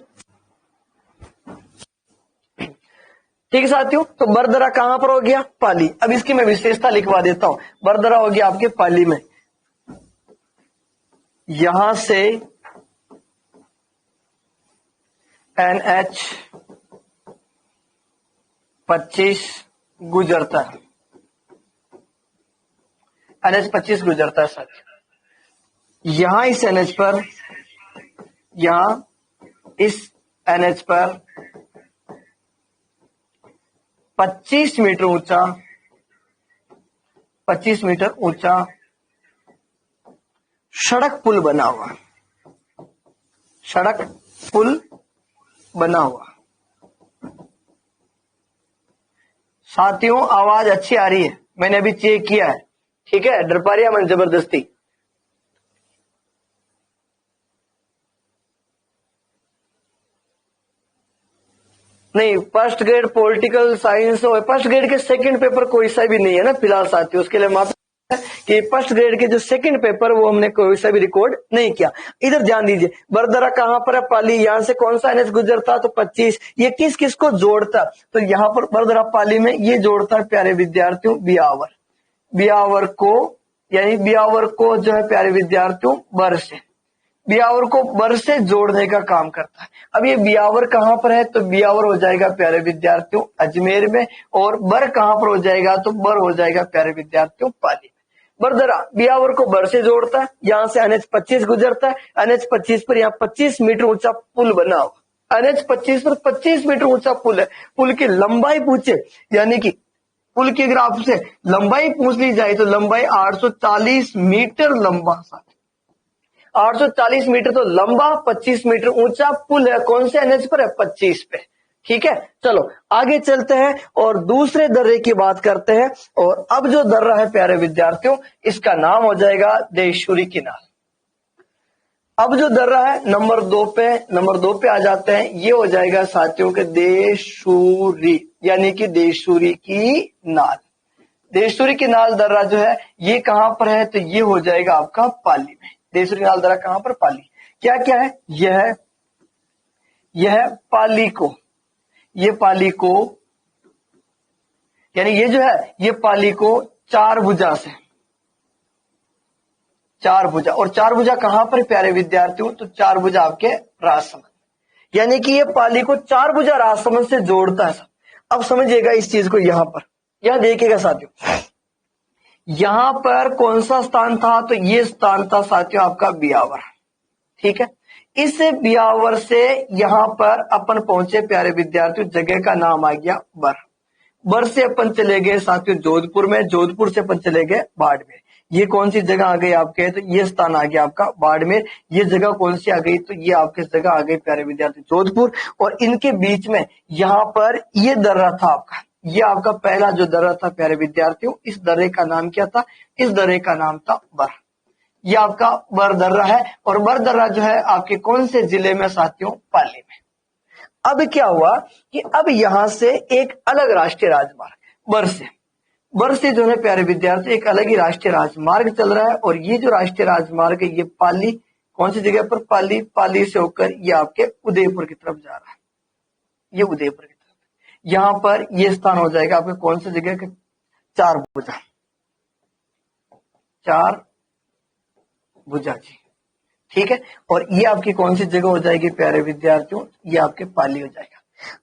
[SPEAKER 1] ठीक है साथियों, तो बरदरा कहां पर हो गया, पाली। अब इसकी मैं विशेषता लिखवा देता हूं। बरदरा हो गया आपके पाली में। यहां से NH-25 गुजरता है, NH-25 गुजरता है साथियों। यहां इस NH पर, यहां इस NH पर 25 मीटर ऊंचा, 25 मीटर ऊंचा सड़क पुल बना हुआ, सड़क पुल बना हुआ। साथियों आवाज अच्छी आ रही है, मैंने अभी चेक किया है। ठीक है, डर पा रही है मन जबरदस्ती। नहीं, फर्स्ट ग्रेड पॉलिटिकल साइंस और फर्स्ट ग्रेड के सेकंड पेपर कोई सा भी नहीं है ना फिलहाल साथियों, उसके लिए माफ कि फर्स्ट ग्रेड के जो सेकंड पेपर वो हमने कोई सा भी रिकॉर्ड नहीं किया। इधर ध्यान दीजिए, बरदरा कहां पर है? पाली। यहां से कौन सा एनएच गुजरता? तो 25। ये किस किस को जोड़ता? तो यहाँ पर बरदरा पाली में ये जोड़ता है प्यारे विद्यार्थियों बियावर, बियावर को, यानी बियावर को जो है प्यारे विद्यार्थियों बर से, बियावर को बर से जोड़ने का काम करता है। अब ये बियावर कहां पर है? तो बियावर हो जाएगा प्यारे विद्यार्थियों अजमेर में, और बर कहां पर हो जाएगा? तो बर हो जाएगा प्यारे विद्यार्थियों पाली में। बरदरा बियावर को बर से जोड़ता है, यहां से एनएच 25 गुजरता है। एनएच 25 पर यहाँ 25 मीटर ऊंचा पुल बना हुआ, एनएच 25 पर 25 मीटर ऊंचा पुल है। पुल की लंबाई पूछे, यानी कि पुल के अगर आपसे लंबाई पूछ ली जाए तो लंबाई 840 मीटर लंबा, 840 मीटर तो लंबा, 25 मीटर ऊंचा पुल है। कौन से एनएच पर है? 25 पे। ठीक है, चलो आगे चलते हैं और दूसरे दर्रे की बात करते हैं। और अब जो दर्रा है प्यारे विद्यार्थियों, इसका नाम हो जाएगा देशूरी किनाल। अब जो दर्रा है नंबर 2 पे आ जाते हैं, ये हो जाएगा साथियों के देशूरी, यानी कि देशूरी की नाल। देशूरी की नाल दर्रा जो है ये कहां पर है? तो ये हो जाएगा आपका पाली में। देशूरी की नाल दर्रा कहां पर? पाली। क्या क्या है? यह पाली को, ये पाली को, यानी ये जो है ये पाली को चार भुजा से, चार भुजा, और चार भुजा कहां पर प्यारे विद्यार्थियों? तो चार भुजा आपके राजसमंद, यानी कि ये पाली को चार भुजा राजसमंद से जोड़ता है। अब समझिएगा इस चीज को, यहां पर यहां देखिएगा साथियों, यहां पर कौन सा स्थान था? तो ये स्थान था साथियों आपका बियावर। ठीक है, इस बियावर से यहां पर अपन पहुंचे प्यारे विद्यार्थियों, जगह का नाम आ गया बर। बर से अपन चले गए साथियों जोधपुर में, जोधपुर से अपन चले गए बाड़मेर। ये कौन सी जगह आ गई आपके? तो ये स्थान आ गया आपका बाड़मेर। ये जगह कौन सी आ गई? तो ये आपके जगह आ गई प्यारे विद्यार्थी जोधपुर। और इनके बीच में यहां पर ये दर्रा था आपका, ये आपका पहला जो दर्रा था प्यारे विद्यार्थियों, इस दर्रे का नाम क्या था? इस दर्रे का नाम था बर। ये आपका बर दर्रा है, और बर दर्रा जो है आपके कौन से जिले में साथियों? पाली में। अब क्या हुआ कि अब यहां से एक अलग राष्ट्रीय राजमार्ग बर से जो है प्यारे विद्यार्थी एक अलग ही राष्ट्रीय राजमार्ग चल रहा है। और ये जो राष्ट्रीय राजमार्ग है ये पाली, कौन सी जगह पर? पाली। पाली से होकर ये आपके उदयपुर की तरफ जा रहा है, ये उदयपुर की तरफ। यहां पर ये स्थान हो जाएगा आपके कौन सी जगह के? चार भुजा, चार भुजा जी। ठीक है, और ये आपकी कौन सी जगह हो जाएगी प्यारे विद्यार्थियों? ये आपके पाली हो जाएगा।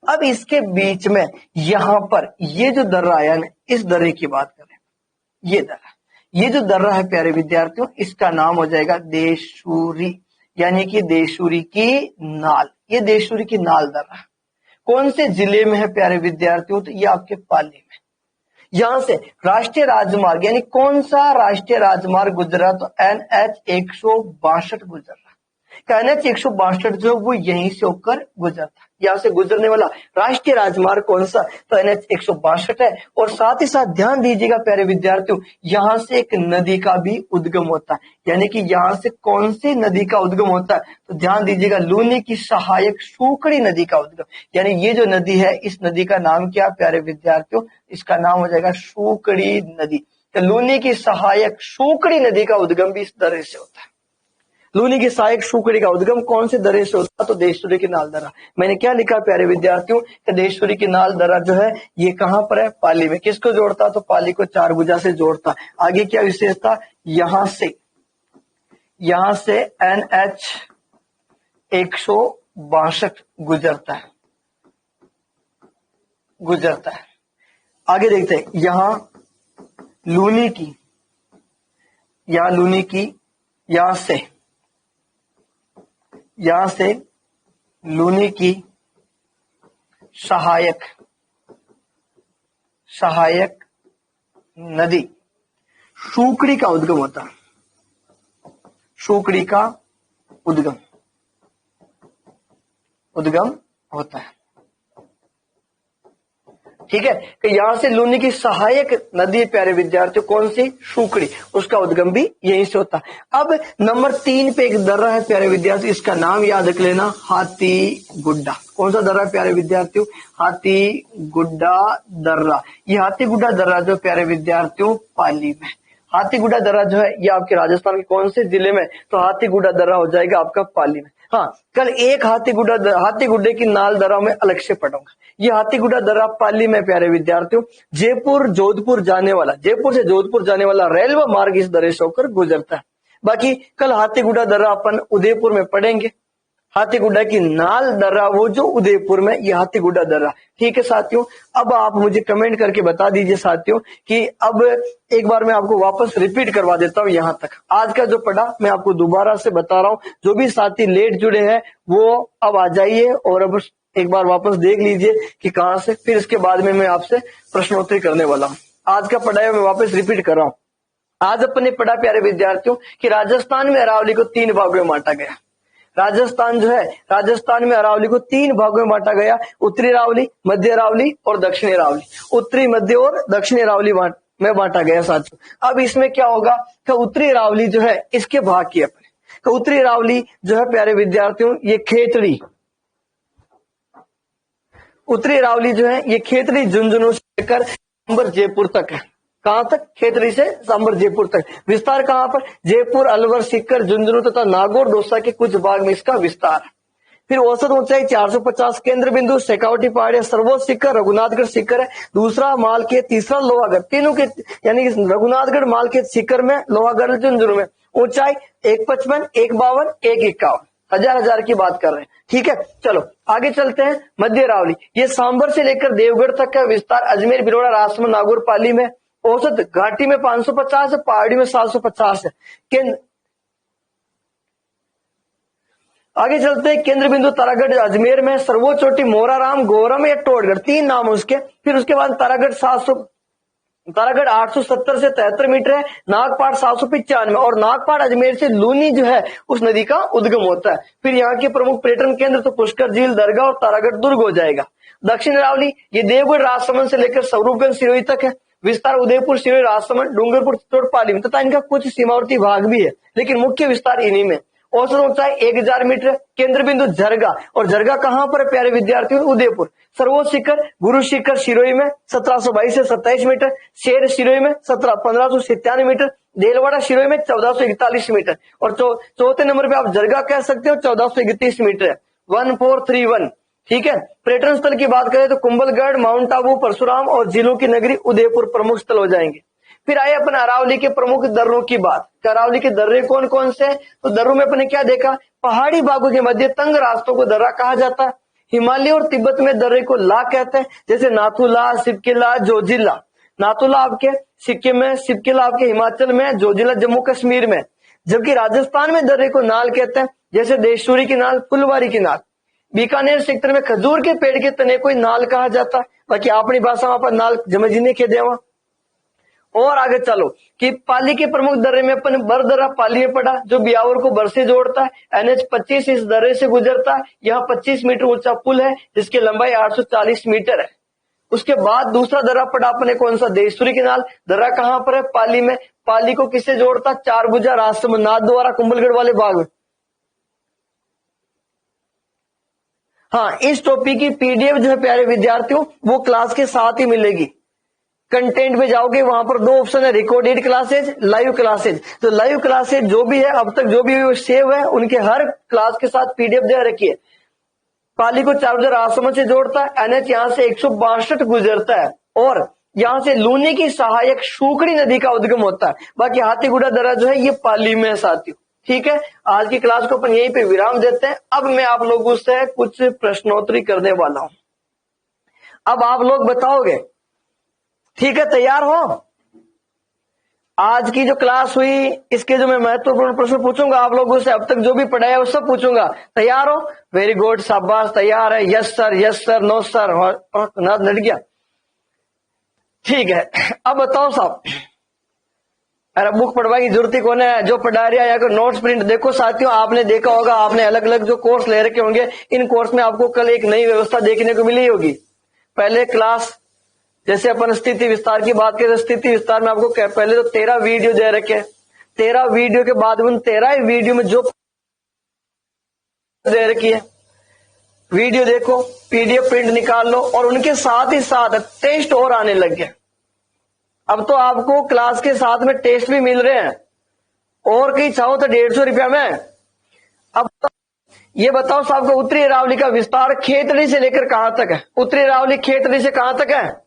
[SPEAKER 1] अब इसके बीच में यहां पर ये जो दर्रा आया ना, इस दर्रे की बात करें, ये दर्रा, ये जो दर्रा है प्यारे विद्यार्थियों, इसका नाम हो जाएगा देशूरी, यानी कि देशूरी की नाल। ये देशूरी की नाल दर्रा कौन से जिले में है प्यारे विद्यार्थियों? तो ये आपके पाली में। यहां से राष्ट्रीय राजमार्ग, यानी कौन सा राष्ट्रीय राजमार्ग गुजरा? तो NH 162 गुजर रहा। NH 162 जो वो यहीं से होकर गुजरता, यहां से गुजरने वाला राष्ट्रीय राजमार्ग कौन सा? तो NH 162 है। और साथ ही साथ ध्यान दीजिएगा प्यारे विद्यार्थियों, यहां से एक नदी का भी उद्गम होता है, यानी कि यहां से कौन सी नदी का उद्गम होता है? तो ध्यान दीजिएगा, लूनी की सहायक सूकड़ी नदी का उद्गम, यानी ये जो नदी है इस नदी का नाम क्या प्यारे विद्यार्थियों? इसका नाम हो जाएगा सूकड़ी नदी। तो लूनी की सहायक सूकड़ी नदी का उद्गम भी इस दर्रे से होता है। लूनी की सहायक सूकड़ी का उद्गम कौन से दर्रे से होता? तो देशूरी की नाल दर्रा। मैंने क्या लिखा प्यारे विद्यार्थियों कि देशूरी की नाल दर्रा जो है ये कहां पर है? पाली में। किसको जोड़ता? तो पाली को चार भुजा से जोड़ता। आगे क्या विशेषता? यहां से NH 162 गुजरता है। आगे देखते हैं, यहां लूनी की, यहां से लूनी की सहायक नदी सूकड़ी का उद्गम होता है, सूकड़ी का उद्गम होता है। ठीक है, कि यहां से लूनी की सहायक नदी प्यारे विद्यार्थियों कौन सी? सूकड़ी, उसका उद्गम भी यहीं से होता है। अब नंबर 3 पे एक दर्रा है प्यारे विद्यार्थियों, इसका नाम याद रख लेना, हाथी गुड्डा। कौन सा दर्रा प्यारे विद्यार्थियों? हाथी गुड्डा दर्रा। ये हाथी गुड्डा दर्रा जो प्यारे विद्यार्थियों पाली में, हाथीगुड़ा दर्रा जो है ये आपके राजस्थान के कौन से जिले में, तो हाथीगुड़ा दर्रा हो जाएगा आपका पाली में। हाँ, कल एक हाथीगुड्डे की नाल दर्रा में अलग से पढ़ूंगा। ये हाथीगुड़ा दर्रा पाली में प्यारे विद्यार्थियों जयपुर से जोधपुर जाने वाला रेलवे मार्ग इस दर्रे से होकर गुजरता है। बाकी कल हाथीगुड़ा दर्रा अपन उदयपुर में पढ़ेंगे। हाथीगुड्डा की नाल दर्रा वो जो उदयपुर में, ये हाथीगुड्डा दर्रा। ठीक है साथियों, अब आप मुझे कमेंट करके बता दीजिए साथियों कि अब एक बार मैं आपको वापस रिपीट करवा देता हूँ यहाँ तक। आज का जो पढ़ा मैं आपको दोबारा से बता रहा हूँ। जो भी साथी लेट जुड़े हैं वो अब आ जाइए और अब एक बार वापस देख लीजिए कि कहाँ से, फिर इसके बाद में मैं आपसे प्रश्नोत्तरी करने वाला हूँ। आज का पढ़ाया मैं वापस रिपीट कर रहा हूँ। आज अपन ने पढ़ा प्यारे विद्यार्थियों कि राजस्थान में अरावली को 3 भागों में बांटा गया। राजस्थान में अरावली को 3 भागों में बांटा गया, उत्तरी अरावली, मध्य अरावली और दक्षिणी अरावली। उत्तरी, मध्य और दक्षिणी अरावली में बांटा गया साथियों। अब इसमें क्या होगा कि उत्तरी अरावली जो है इसके भाग की अपने, तो उत्तरी अरावली जो है प्यारे विद्यार्थियों ये खेतड़ी, उत्तरी अरावली जो है ये खेतड़ी झुंझुनू से लेकर सांबर जयपुर तक है। कहां तक? खेतड़ी से सांबर जयपुर तक। विस्तार कहां पर? जयपुर, अलवर, सीकर, झुंझुनू तथा नागौर, दौसा के कुछ भाग में इसका विस्तार। फिर औसत ऊंचाई 450, केंद्र बिंदु शेखावटी पहाड़ी, सर्वोच्च शिखर रघुनाथगढ़ शिखर है, दूसरा मालखेत, तीसरा लोहागढ़। तीनों के यानी कि रघुनाथगढ़, मालखेत, शिखर में, लोहागढ़, झुंझुनू में ऊंचाई 155, 152, 151, हजार की बात कर रहे हैं। ठीक है, चलो आगे चलते हैं। मध्य अरावली ये सांबर से लेकर देवगढ़ तक का विस्तार, अजमेर, भिलवाड़ा, राजसमंद, नागौर, पाली में। औसत घाटी में 550 है, पहाड़ी में 750 है। आगे चलते हैं, केंद्र बिंदु तारागढ़ अजमेर में, सर्वोच्च चोटी मोराराम, गोरम या टोटगढ़, 3 नाम उसके। फिर उसके बाद तारागढ़ 870 से 73 मीटर है, नागपाड़ 795 और नागपाड़ अजमेर से लूनी जो है उस नदी का उद्गम होता है। फिर यहाँ के प्रमुख पर्यटन केंद्र तो पुष्कर झील, दरगाह और तारागढ़ दुर्ग हो जाएगा। दक्षिण अरावली ये देवगढ़, राजसमंद से लेकर स्वरूपगंज, सिरोही तक है। विस्तार उदयपुर, सिरोही, राजसमंद, डूंगरपुर, चित्तौड़, पाली में तथा इनका कुछ सीमावर्ती भाग भी है, लेकिन मुख्य विस्तार इन्हीं में। औसत ऊंचाई 1000 मीटर, केंद्र बिंदु झरगा, और झरगा कहां पर है प्यारे विद्यार्थियों? उदयपुर। सर्वोच्च शिखर गुरु शिखर सिरोही में 1722 से 27 मीटर, शेर सिरोही में 1597 मीटर, देलवाड़ा सिरोही में 1441 मीटर और चौथे नंबर पे आप झरगा कह सकते हो 1431 मीटर है, 1431। ठीक है, पर्यटन स्थल की बात करें तो कुंभलगढ़, माउंट आबू, परशुराम और जिलों की नगरी उदयपुर प्रमुख स्थल हो जाएंगे। फिर आए अपन अरावली के प्रमुख दर्रों की बात। अरावली के दर्रे कौन कौन से? तो दर्रों में अपने क्या देखा? पहाड़ी भागों के मध्य तंग रास्तों को दर्रा कहा जाता है। हिमालय और तिब्बत में दर्रे को ला कहते हैं, जैसे नाथुला, सिपकिला, जोजिला। नाथुला आपके सिक्किम में, सिपकिला आपके हिमाचल में, जोजिला जम्मू कश्मीर में। जबकि राजस्थान में दर्रे को नाल कहते हैं, जैसे देशूरी की नाल, फुलवारी की नाल। बीकानेर सेक्टर में खजूर के पेड़ के तने को नाल कहा जाता है, बाकी अपनी भाषा में नाल जमजीने के देवा। और आगे चलो कि पाली के प्रमुख दर्रे में अपन बर दर्रा पाली में पड़ा, जो बियावर को बर से जोड़ता है। NH 25 इस दर्रे से गुजरता है। यहाँ 25 मीटर ऊंचा पुल है जिसकी लंबाई 840 मीटर है। उसके बाद दूसरा दर्रा पड़ा अपने कौन सा? देशूरी की नाल। दर्रा कहां पर है? पाली में। पाली को किससे जोड़ता? चारभुजा, राजसमंद, नाथद्वारा, कुंभलगढ़ वाले भाग। हाँ, इस टॉपिक की PDF जो है प्यारे विद्यार्थियों वो क्लास के साथ ही मिलेगी। कंटेंट में जाओगे वहां पर 2 ऑप्शन है, रिकॉर्डेड क्लासेज, लाइव क्लासेज। तो लाइव क्लासेज जो भी है अब तक जो भी सेव है उनके हर क्लास के साथ PDF दे रखी है। पाली को 4000 राजसमंद से जोड़ता है। NH यहाँ से 162 गुजरता है और यहाँ से लूनी की सहायक शुकड़ी नदी का उद्गम होता है। बाकी हाथीगुड़ा दर्रा जो है ये पाली में है साथियों। ठीक है, आज की क्लास को अपन यहीं पे विराम देते हैं। अब मैं आप लोगों से कुछ प्रश्नोत्तरी करने वाला हूं। अब आप लोग बताओगे, ठीक है, तैयार हो? आज की जो क्लास हुई इसके जो मैं महत्वपूर्ण प्रश्न पूछूंगा आप लोगों से, अब तक जो भी पढ़ाया वो सब पूछूंगा। तैयार हो? वेरी गुड, शाबाश, तैयार है? यस सर, नो सर, लट गया। ठीक है, अब बताओ साहब, अरे बुक पढ़वाने की जरूरत ही कौन है? जो पढ़ा रहा है या नोट्स प्रिंट देखो साथियों, आपने देखा होगा, आपने अलग अलग जो कोर्स ले रखे होंगे, इन कोर्स में आपको कल एक नई व्यवस्था देखने को मिली होगी। पहले क्लास जैसे अपन स्थिति विस्तार की बात करें, स्थिति विस्तार में आपको पहले तो 13 वीडियो दे रखे। 13 वीडियो के बाद उन 13 वीडियो में जो दे रखी है वीडियो देखो, PDF प्रिंट निकाल लो और उनके साथ ही साथ टेस्ट और आने लग गए। अब तो आपको क्लास के साथ में टेस्ट भी मिल रहे हैं, और कहीं चाहो तो 150 रुपया में। अब ये बताओ साहब को, उत्तरी अरावली का विस्तार खेतड़ी से लेकर कहां तक है? उत्तरी अरावली खेतड़ी से कहां तक है?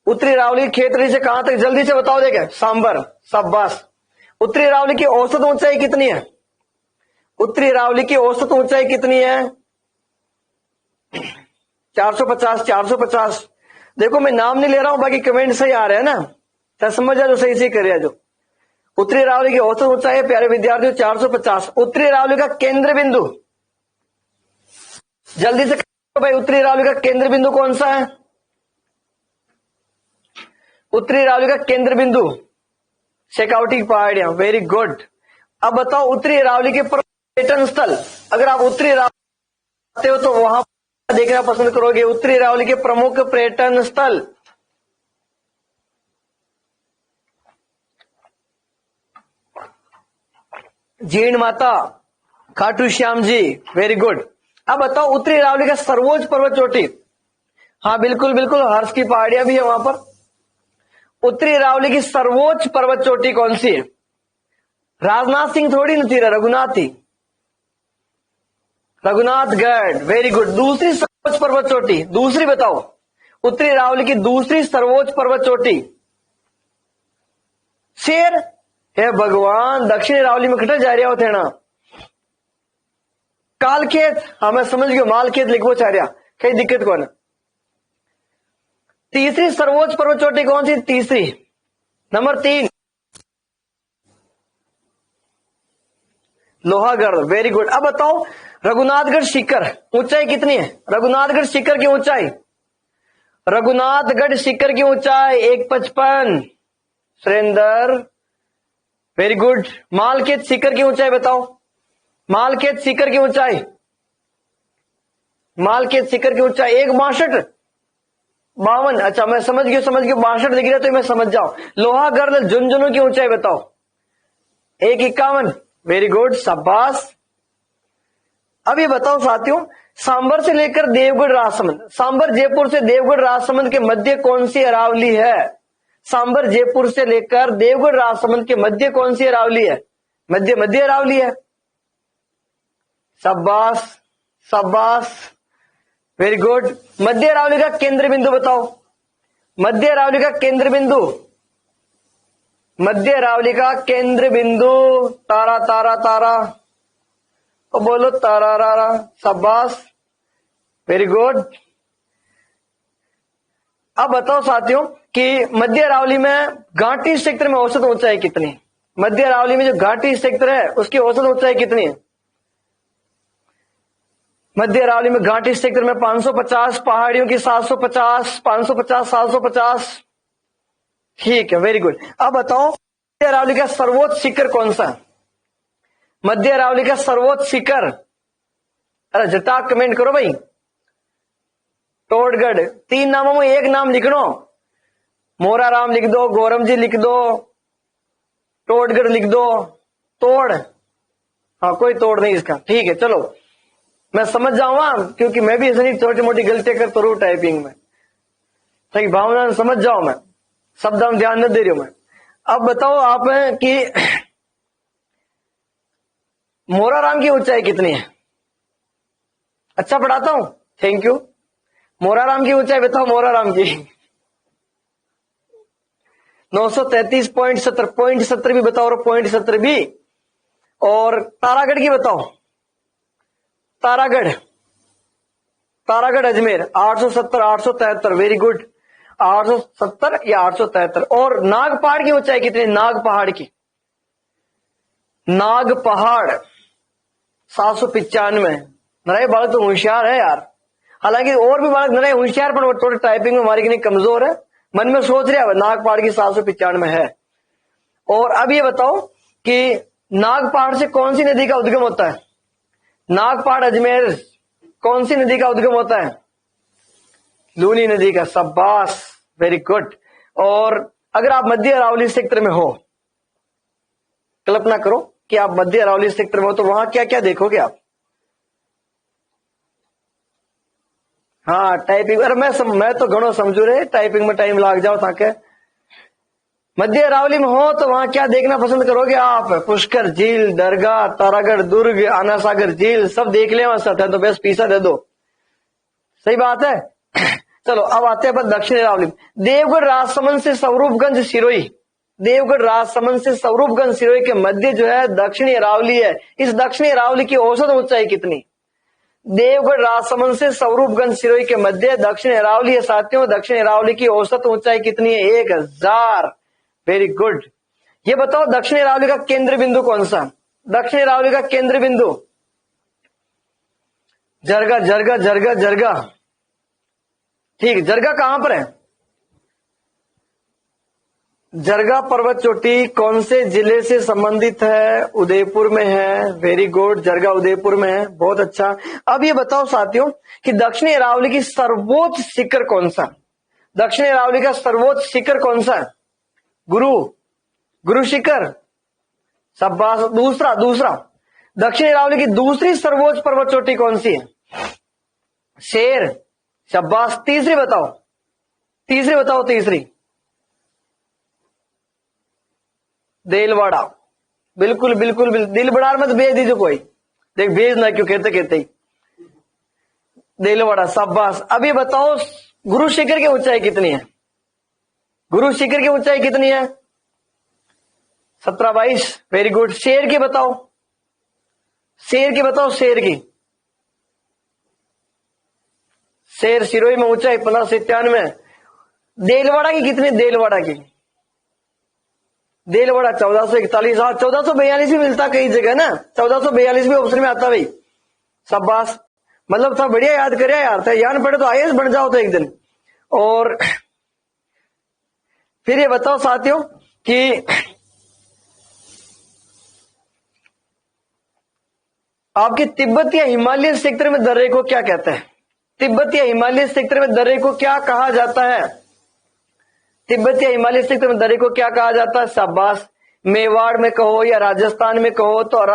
[SPEAKER 1] उत्तरी अरावली खेतड़ी से कहां तक, जल्दी से बताओ। देखे सांबर, शाबाश। उत्तरी अरावली की औसत ऊंचाई कितनी है? उत्तरी अरावली की औसत ऊंचाई कितनी है? 450। 450। देखो मैं नाम नहीं ले रहा हूं, बाकी कमेंट सही आ रहे हैं ना, तो समझ जा जो सही सही कर जो। उत्तरी अरावली की औसत ऊंचाई है प्यारे विद्यार्थियों 450। उत्तरी अरावली का केंद्र बिंदु, जल्दी से भाई, उत्तरी अरावली का केंद्र बिंदु कौन सा है? उत्तरी अरावली का केंद्र बिंदु शेखावटी की पहाड़ियां, वेरी गुड। अब बताओ उत्तरी अरावली के पर्यटन स्थल, अगर आप उत्तरी अरावली आते हो तो वहां देखना पसंद करोगे। उत्तरी अरावली के प्रमुख पर्यटन स्थल, जीण माता, खाटू श्याम जी, वेरी गुड। अब बताओ उत्तरी अरावली का सर्वोच्च पर्वत चोटी, हाँ बिल्कुल बिल्कुल, हर्ष की पहाड़ियां भी है वहां पर। उत्तरी अरावली की सर्वोच्च पर्वत चोटी कौन सी है? राजनाथ सिंह थोड़ी न थी, रघुनाथ थी, रघुनाथगढ़, वेरी गुड। दूसरी सर्वोच्च पर्वत चोटी, दूसरी बताओ, उत्तरी अरावली की दूसरी सर्वोच्च पर्वत चोटी, शेर। हे भगवान, दक्षिण अरावली में कटे जा रहा हो थे ना। कालखेत, हाँ मैं समझ गया, मालखेत लिखो चाह रहा, कहीं दिक्कत कौन है। तीसरी सर्वोच्च पर्वत चोटी कौन सी? तीसरी, नंबर 3, लोहागढ़, वेरी गुड। अब बताओ रघुनाथगढ़ शिखर ऊंचाई कितनी है? रघुनाथगढ़ शिखर की ऊंचाई, रघुनाथगढ़ शिखर की ऊंचाई 155, सुरेंद्र, वेरी गुड। मालखेत शिखर की ऊंचाई बताओ, मालखेत शिखर की ऊंचाई, मालखेत शिखर की ऊंचाई 162, 52। अच्छा मैं समझ गया 62 लिख रहे तो मैं समझ जाओ। लोहागढ़ झुंझुनू की ऊंचाई बताओ, 151, वेरी गुड, शाबाश। अब ये बताओ साथियों, सांबर से लेकर देवगढ़ राजसमंद, सांबर जयपुर से देवगढ़ राजसमंद के मध्य कौन सी अरावली है? सांबर जयपुर से लेकर देवगढ़ राजसमंद के मध्य कौन सी अरावली है? मध्य, मध्य अरावली है, शाबाश शाबाश, वेरी गुड। मध्य अरावली का केंद्र बिंदु बताओ, मध्य अरावली का केंद्र बिंदु, मध्य अरावली का केंद्र बिंदु, तारा तारा तारा, तो बोलो तारा रारा, शाबाश, वेरी गुड। अब बताओ साथियों कि मध्य अरावली में घाटी क्षेत्र में औसत ऊंचाई कितनी? मध्य अरावली में जो घाटी क्षेत्र है उसकी औसत ऊंचाई कितनी है? मध्य अरावली में घाटी क्षेत्र में 550, पहाड़ियों की 750, 550, 750, ठीक है, वेरी गुड। अब बताओ मध्य अरावली का सर्वोच्च शिखर कौन सा है? मध्य अरावली का सर्वोच्च शिखर, अरे जता कमेंट करो भाई। टोडगढ़, 3 नामों में एक नाम लिख लो, मोराराम लिख दो, गौरम जी लिख दो, टोडगढ़ लिख दो, तोड़, हाँ कोई तोड़ नहीं इसका, ठीक है। चलो मैं समझ जाऊंगा, क्योंकि मैं भी ऐसी छोटी मोटी गलतियां करता रहूं टाइपिंग में, सही भावना समझ जाओ, मैं शब्द हम ध्यान न दे रही हूं मैं। अब बताओ आप कि मोराराम की ऊंचाई कितनी है? अच्छा पढ़ाता हूं, थैंक यू। मोराराम की ऊंचाई बताओ, मोराराम की 933.70, 0.70 भी बताओ, और 0.70 भी। और तारागढ़ की बताओ, तारागढ़, तारागढ़ अजमेर 870, 873, वेरी गुड, 870 या 873। और नाग पहाड़ की ऊंचाई कितनी? नाग पहाड़ की, नाग पहाड़ 795। नरे बालक तो होशियार है यार, हालांकि और भी बालक नरे होशियार, पर थोड़े टाइपिंग में हमारी कमजोर है, मन में सोच रहा है नाग पहाड़ की 795 है। और अब ये बताओ कि नाग पहाड़ से कौन सी नदी का उद्गम होता है? नाग पहाड़ अजमेर कौन सी नदी का उद्गम होता है? लूनी नदी का, शाबाश, वेरी गुड। और अगर आप मध्य अरावली क्षेत्र में हो, कल्पना करो कि आप मध्य अरावली क्षेत्र में हो, तो वहां क्या क्या देखोगे आप? हाँ टाइपिंग, अरे मैं तो घणो समझू रे, टाइपिंग में टाइम लाग जाओ ताके। मध्य अरावली में हो तो वहां क्या देखना पसंद करोगे आप? पुष्कर झील, दरगाह, तारागढ़ दुर्ग, आना सागर झील सब देख ले वहां, तो बस पीसा दे दो। सही बात है। चलो अब आते हैं अपन दक्षिण अरावली। देवगढ़, राजसमंद से स्वरूपगंज सिरोही, देवगढ़ राजसमंद से स्वरूपगंज सिरोही के मध्य जो है दक्षिणी अरावली है। इस दक्षिणी अरावली की औसत ऊंचाई कितनी? देवगढ़ राजसमंद से स्वरूपगंज सिरोही के मध्य दक्षिण अरावली है साथियों। दक्षिण अरावली की औसत ऊंचाई कितनी है? 1000। Very good. ये बताओ दक्षिण अरावली का केंद्र बिंदु कौन सा? दक्षिण अरावली का केंद्र बिंदु जरगा, जरगा, जरगा, जरगा। ठीक, जरगा कहां पर है? जरगा पर्वत चोटी कौन से जिले से संबंधित है? उदयपुर में है। वेरी गुड, जरगा उदयपुर में है, बहुत अच्छा। अब ये बताओ साथियों कि दक्षिणी अरावली की सर्वोच्च शिखर कौन सा? दक्षिणी अरावली का सर्वोच्च शिखर कौन सा है? गुरु शिखर, शाबाश। दूसरा दक्षिण अरावली की दूसरी सर्वोच्च पर्वत चोटी कौन सी है? शेर, शाबाश। तीसरी बताओ, तीसरी। देलवाड़ा, बिल्कुल। दिलबड़ार मत भेज दीजिए कोई, देख भेजना क्यों, कहते ही देलवाड़ा, शाबाश। अब ये बताओ गुरु शिखर की ऊंचाई कितनी है? गुरु शिखर की ऊंचाई कितनी है? 17-22। Very good. शेर की बताओ, शेर सिरोही में ऊंचाई 1591। देलवाड़ा की कितनी? देलवाड़ा 1441। हाँ 1442 भी मिलता कई जगह ना, 1442 भी ऑप्शन में आता भाई, शाबाश। मतलब था बढ़िया याद करे यार, था याद पड़े तो आईएएस बन जाओ तो एक दिन। और फिर ये बताओ साथियों कि आपके तिब्बत या हिमालय क्षेत्र में दर्रे को क्या कहते हैं? तिब्बत या हिमालय क्षेत्र में दर्रे को क्या कहा जाता है? तिब्बत या हिमालय क्षेत्र में दर्रे को क्या कहा जाता है? शाबाश। मेवाड़ में कहो या राजस्थान में कहो तो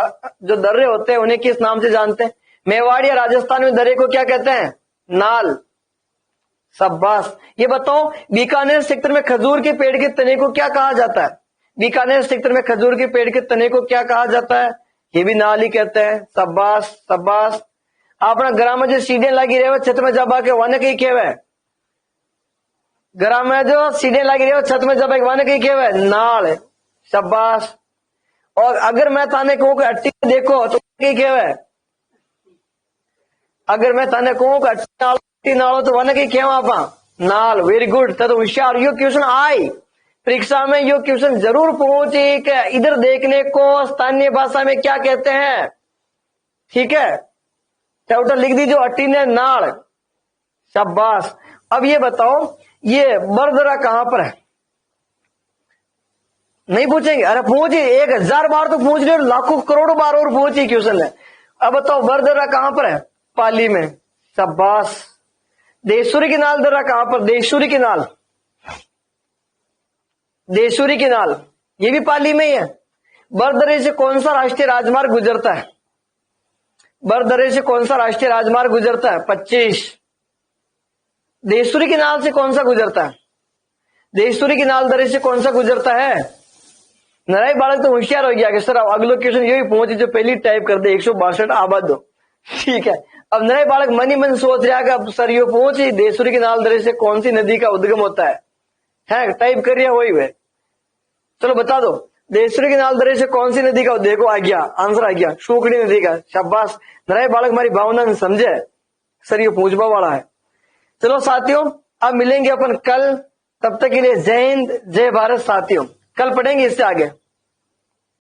[SPEAKER 1] जो दर्रे होते हैं उन्हें किस नाम से जानते हैं? मेवाड़ या राजस्थान में दर्रे को क्या कहते हैं? नाल, शाबाश। ये बताओ बीकानेर क्षेत्र में खजूर के पेड़ के तने को क्या कहा जाता है? बीकानेर क्षेत्र में खजूर के पेड़ के तने को क्या कहा जाता है? ये भी नाल ही कहते हैं, शाबाश। अपना ग्राम में जो सीढ़ियां लगी रहे छत में जब आके वन कही खेवे, ग्राम में जो सीढ़ियां लगी रहे छत में जब आके वन कही खेवे, नाल, शाबाश। और अगर मैं ताने कहूं कि अट्टी देखो तो कही खेवे, अगर मैं ताने कहूं कि अट्टी नालो तो वन कही खेवा आपा, नाल। Very good. तो होशियार, यो क्वेश्चन आई परीक्षा में, यो क्वेश्चन जरूर पहुंचे कि इधर देखने को स्थानीय भाषा में क्या कहते हैं। ठीक है, चौटा लिख दीजिए, अट्टी ने नाल, शाबाश। अब ये बताओ ये बरदरा कहां पर है? नहीं पूछेंगे? अरे पूछिए, 1000 बार तो पूछ रहे, लाखों करोड़ों बार और पूछिए क्वेश्चन है। अब बताओ बरदरा कहां पर है? पाली में, शाबाश। देशूरी की नाल दर्रा कहां पर? देशूरी की नाल, ये भी पाली में ही है। बरदरे से कौन सा राष्ट्रीय राजमार्ग गुजरता है? बरदरे से कौन सा राष्ट्रीय राजमार्ग गुजरता है? 25। देशूरी की नाल से कौन सा गुजरता है? देशूरी की नाल दरे से कौन सा गुजरता है? नराई बालक तो होशियार हो गया कि सर अगला क्वेश्चन यही पहुंचे जो पहली टाइप कर दे 162 आबाद दो। ठीक है, अब नराई बालक मन ही मन सोच रहा कि अब सर यो पहुंची देशूरी की नाल दरे से कौन सी नदी का उद्गम होता है? टाइप कर रहा वही वे। चलो बता दो, देशूरी की नाल दरे से कौन सी नदी का? देखो आ गया आंसर, आ गया शूकड़ी नदी का, शाबाश। नराई बालक हमारी भावना में समझे, सर ये पूछबा वाला है। चलो साथियों अब मिलेंगे अपन कल, तब तक के लिए जय हिंद जय भारत साथियों, कल पढ़ेंगे इससे आगे।